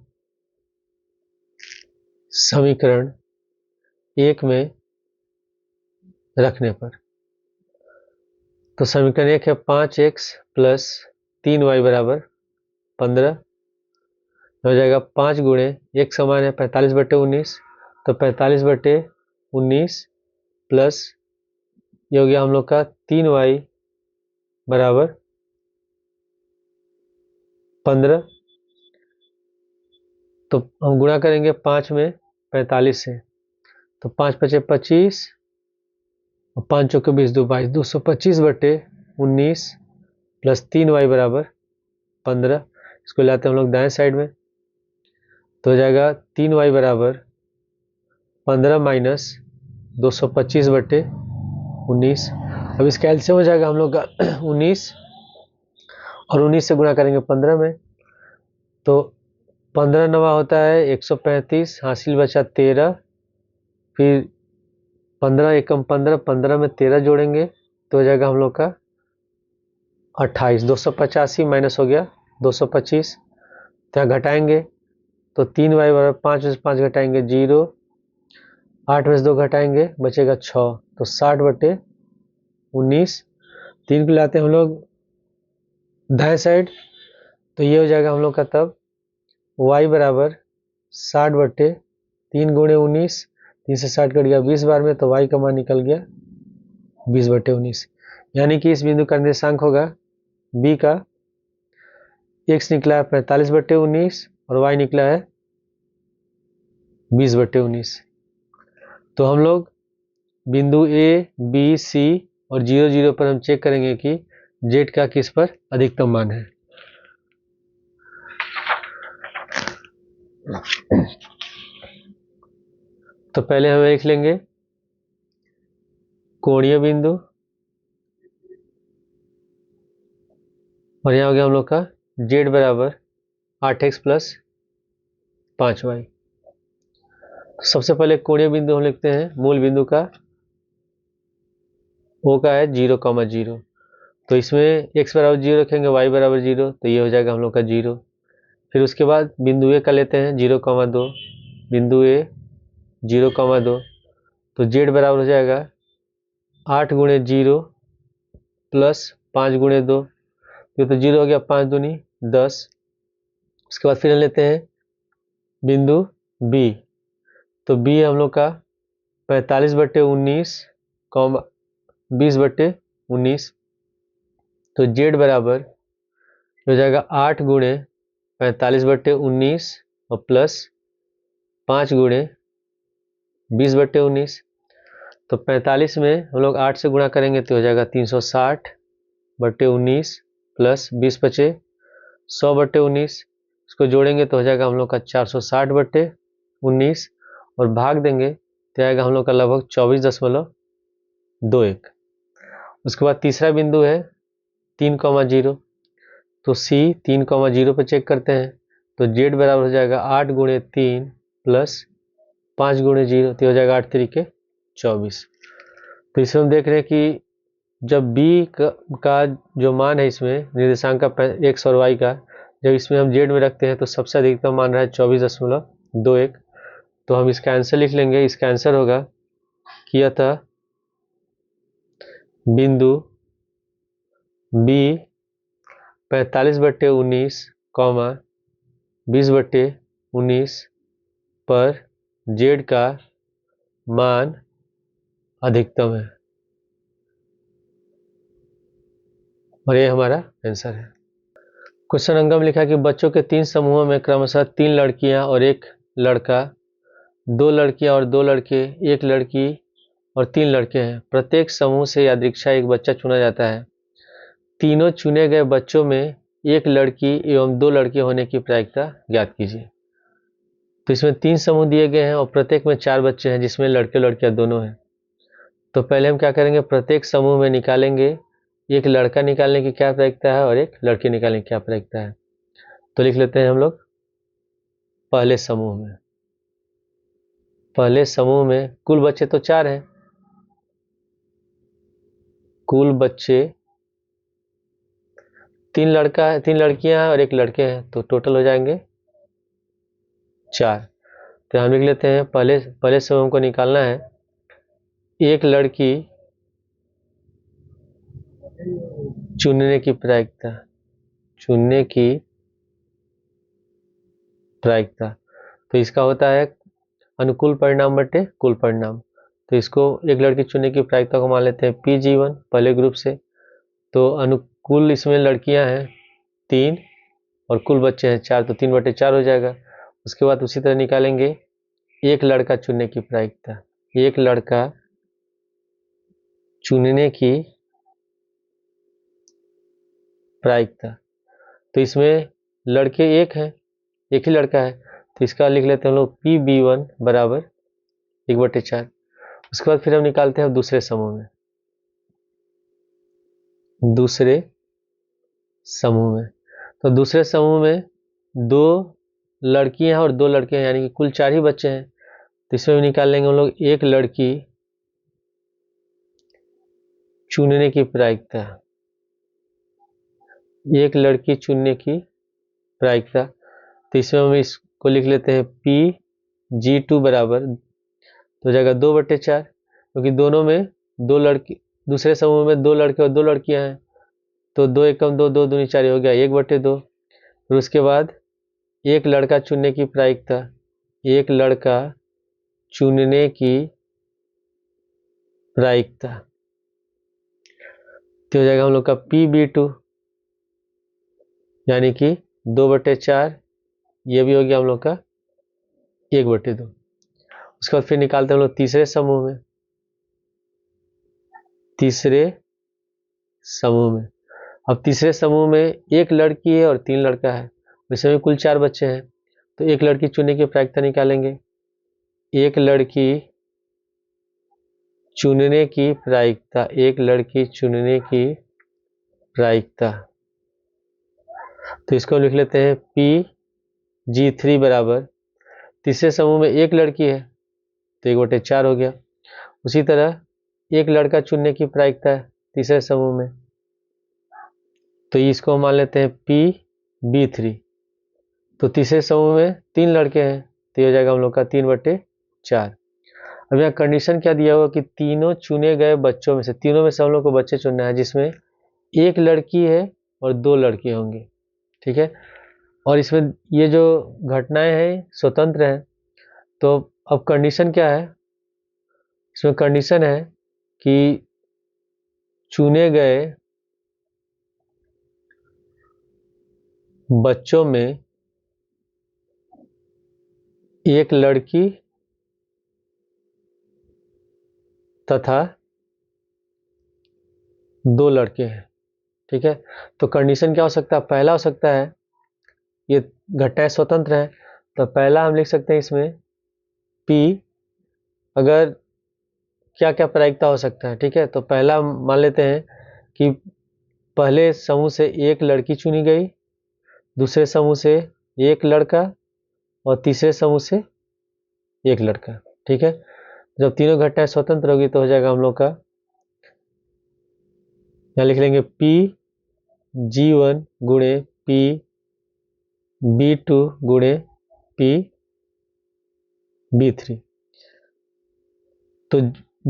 [SPEAKER 1] समीकरण 1 में रखने पर, तो समीकरण 1 है 5x + 3y = 15, हो जाएगा 5 गुणे x का मान है 45/19, तो 45/19 प्लस ये हो गया हम लोग का 3y = 15, तो हम गुणा करेंगे 5 में 45 से, तो 5 × 5 = 25 और 5 × 4 = 20, 2 22, 225/19 प्लस 3y = 15। इसको लाते हैं हम लोग दाएं साइड में, तो हो जाएगा 3y = 15 माइनस 225/19। अब इसका एलसीएम हो जाएगा हम लोग का 19, और 19 से गुणा करेंगे 15 में, तो 15 नवा होता है 135, हासिल बचा 13, फिर 15 एकम 15, 15 में 13 जोड़ेंगे तो हो जाएगा हम लोग का 28, 285 माइनस हो गया 225, तो घटाएंगे तो 3y = 5 में से 5 घटाएंगे 0, 8 में से 2 घटाएंगे बचेगा 6, तो 60/19। 3 को लाते हैं हम लोग दाएं साइड, तो ये हो जाएगा हम लोग का तब y = 60/3 गुणे 19, 3 से 60 कट गया 20 बार में, तो y का मान निकल गया 20/19। यानी कि इस बिंदु का निर्देशांक होगा b का x निकला है 45/19 और y निकला है 20/19। तो हम लोग बिंदु a, b, c और 0 0 पर हम चेक करेंगे कि z का किस पर अधिकतम मान है। तो पहले हम लिख लेंगे कोणीय बिंदु, और यहाँ हो गया हम लोग का z = 8x + 5y। तो सबसे पहले कोणीय बिंदु हम लिखते हैं, मूल बिंदु का O का है 0, 0, तो इसमें x = 0 रखेंगे, y = 0, तो ये हो जाएगा हम लोग का 0। फिर उसके बाद बिंदु A का लेते हैं 0, 2, बिंदु A 0, 2, तो z बराबर हो जाएगा 8 × 0 प्लस 5 × 2, ये तो 0 हो गया, 5 दूनी 10। उसके बाद फिर लेते हैं बिंदु B, तो B हम लोग का 45/19, 20/19, तो z बराबर हो जाएगा 8 × 45/19 और प्लस 5 × 20/19, तो 45 में हम लोग 8 से गुणा करेंगे तो हो जाएगा 360/19 प्लस 20 बचे 100/19, इसको जोड़ेंगे तो हो जाएगा हम लोग का 460/19, और भाग देंगे तो आएगा हम लोग का लगभग 24.21। उसके बाद तीसरा बिंदु है 3, 0, तो C 3, 0 पर चेक करते हैं, तो z बराबर हो जाएगा 8 गुणे 3 प्लस 5 गुणे 0, तो हो जाएगा 8 तरीके 24। तो इसमें हम देख रहे हैं कि जब b का जो मान है इसमें निर्देशांक का x और y का, जब इसमें हम z में रखते हैं तो सबसे अधिकतम मान रहा है 24.21। तो हम इसका आंसर लिख लेंगे। इसका आंसर होगा कि अतः बिंदु b 45/19, 20/19 पर z का मान अधिकतम है, और ये हमारा आंसर है। क्वेश्चन अंक में लिखा कि बच्चों के 3 समूहों में क्रमशः 3 लड़कियां और 1 लड़का, 2 लड़कियां और 2 लड़के, 1 लड़की और 3 लड़के हैं। प्रत्येक समूह से यादृच्छा एक बच्चा चुना जाता है। तीनों चुने गए बच्चों में 1 लड़की एवं 2 लड़के होने की प्रायिकता ज्ञात कीजिए। तो इसमें 3 समूह दिए गए हैं और प्रत्येक में 4 बच्चे हैं, जिसमें लड़के लड़कियां दोनों हैं। तो पहले हम क्या करेंगे, प्रत्येक समूह में निकालेंगे, एक लड़का निकालने की क्या प्रायिकता है और एक लड़की निकालने की क्या प्रायिकता है। तो लिख लेते हैं हम लोग पहले समूह में। पहले समूह में कुल बच्चे तो 4 हैं, कुल बच्चे 3 लड़कियां हैं और 1 लड़के हैं, तो टोटल हो जाएंगे 4। तो हम लिख लेते हैं पहले समूह को निकालना है। 1 लड़की चुनने की प्रायिकता, तो इसका होता है अनुकूल परिणाम बटे कुल परिणाम। तो इसको 1 लड़की चुनने की प्रायिकता को मान लेते हैं P(G1) पहले ग्रुप से। तो अनुकूल इसमें लड़कियां हैं 3 और कुल बच्चे हैं 4, तो 3/4 हो जाएगा। उसके बाद उसी तरह निकालेंगे 1 लड़का चुनने की प्रायिकता। 1 लड़का चुनने की प्रायिकता, तो इसमें लड़के 1 हैं, 1 ही लड़का है, तो इसका लिख लेते हैं हम लोग P(B1) बराबर 1/4। उसके बाद फिर हम निकालते हैं दूसरे समूह में। तो दूसरे समूह में 2 लड़कियां हैं और 2 लड़के हैं, यानी कि कुल 4 ही बच्चे हैं। तो इसमें भी निकाल लेंगे हम लोग 1 लड़की चुनने की प्रायिकता। 1 लड़की चुनने की प्रायिकता, तो इसमें हम इसको लिख लेते हैं P(G2) बराबर, तो हो जाएगा 2/4, क्योंकि दोनों में 2 लड़की, दूसरे समूह में 2 लड़के और 2 लड़कियां हैं, तो 2 एकम 2, 2 दूनी 4 हो गया 1/2। फिर उसके बाद 1 लड़का चुनने की प्रायिकता, 1 लड़का चुनने की प्रायिकता, तो हो जाएगा हम लोग का P(B2) यानी कि 2/4, ये भी हो गया हम लोग का 1/2। उसके बाद फिर निकालते हैं हम लोग तीसरे समूह में। अब तीसरे समूह में 1 लड़की है और 3 लड़का है, इसमें कुल 4 बच्चे हैं, तो 1 लड़की चुनने की प्रायिकता निकालेंगे। 1 लड़की चुनने की प्रायिकता, 1 लड़की चुनने की प्रायिकता, तो इसको लिख लेते हैं P(G3) बराबर, तीसरे समूह में 1 लड़की है तो 1/4 हो गया। उसी तरह 1 लड़का चुनने की प्रायिकता है तीसरे समूह में, तो इसको मान लेते हैं P(B3), तो तीसरे समूह में 3 लड़के हैं, तो ये हो जाएगा हम लोग का 3/4। अब यहाँ कंडीशन क्या दिया हुआ कि तीनों चुने गए बच्चों में से, तीनों में से हम लोग को बच्चे चुनना है जिसमें 1 लड़की है और 2 लड़के होंगे, ठीक है। और इसमें ये जो घटनाएं हैं स्वतंत्र हैं। तो अब कंडीशन क्या है, इसमें कंडीशन है कि चुने गए बच्चों में 1 लड़की तथा 2 लड़के हैं, ठीक है। तो कंडीशन क्या हो सकता है, पहला हो सकता है, ये घटनाएं स्वतंत्र हैं, तो पहला हम लिख सकते हैं इसमें P, अगर क्या क्या प्रायिकता हो सकता है, ठीक है। तो पहला मान लेते हैं कि पहले समूह से 1 लड़की चुनी गई, दूसरे समूह से एक लड़का और तीसरे समूह से एक लड़का। ठीक है, जब तीनों घटनाएं स्वतंत्र होगी तो हो जाएगा हम लोग का, यहाँ लिख लेंगे P(G1) गुणे P(B2) गुणे P(B3). तो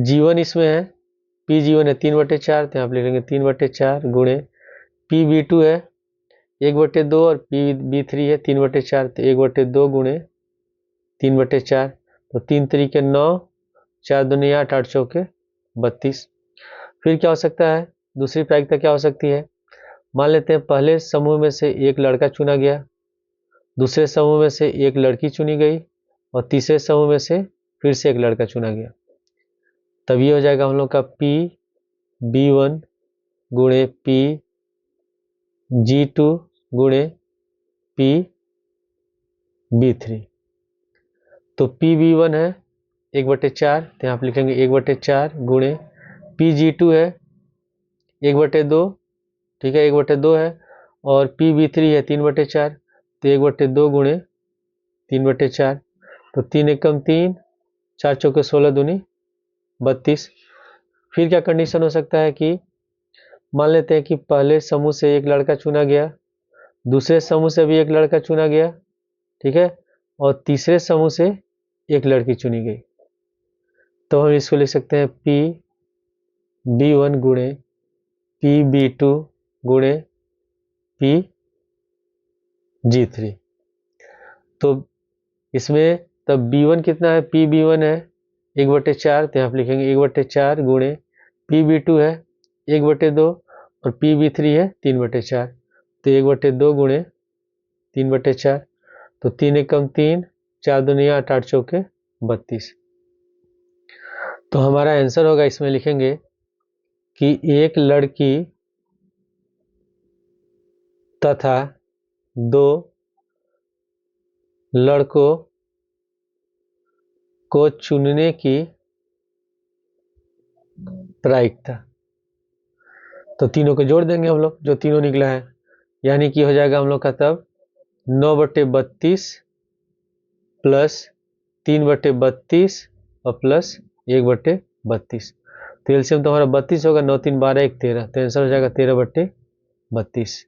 [SPEAKER 1] G1 इसमें है, P(G1) है 3/4, तो यहाँ आप लिख लेंगे 3/4 गुणे P(B2) है 1/2 और P(B3) है 3/4, तो 1/2 गुणे 3/4, तो 3 3 9, 4 दूनी 8, 8 चौके 32। फिर क्या हो सकता है, दूसरी प्रायिकता क्या हो सकती है, मान लेते हैं पहले समूह में से एक लड़का चुना गया, दूसरे समूह में से एक लड़की चुनी गई और तीसरे समूह में से फिर से एक लड़का चुना गया। तब ये हो जाएगा हम लोग का P(B1) गुणे P(G2) गुणे P(B3). तो P(B1) है 1/4, तो यहाँ आप लिखेंगे 1/4 गुणे P(G2) है 1/2, ठीक है 1/2 है, और P(B3) है 3/4, तो 1/2 गुणे 3/4, तो 3 एकम 3, 4 चौके 16 दूनी 32। फिर क्या कंडीशन हो सकता है कि मान लेते हैं कि पहले समूह से एक लड़का चुना गया, दूसरे समूह से भी एक लड़का चुना गया, ठीक है, और तीसरे समूह से एक लड़की चुनी गई। तो हम इसको लिख सकते हैं P(B1) गुणे P(B2) गुणे P(G3). तो इसमें तब B1 कितना है, P(B1) है 1/4, तो यहाँ आप लिखेंगे 1/4 गुणे P(B2) है 1/2 और P(B3) है 3/4, तो 1/2 गुणे 3/4, तो 3 एकम 3, 4 दूनी 8, 8 चौके 32। तो हमारा आंसर होगा, इसमें लिखेंगे कि एक लड़की तथा 2 लड़कों को चुनने की प्रायिकता। तो तीनों को जोड़ देंगे हम लोग, जो तीनों निकला है, यानी कि हो जाएगा हम लोग का तब 9/32 प्लस 3/32 और प्लस 1/32। तो एलसीएम तो हमारा 32 होगा, 9 3 12 1 13, तो आंसर हो जाएगा 13/32।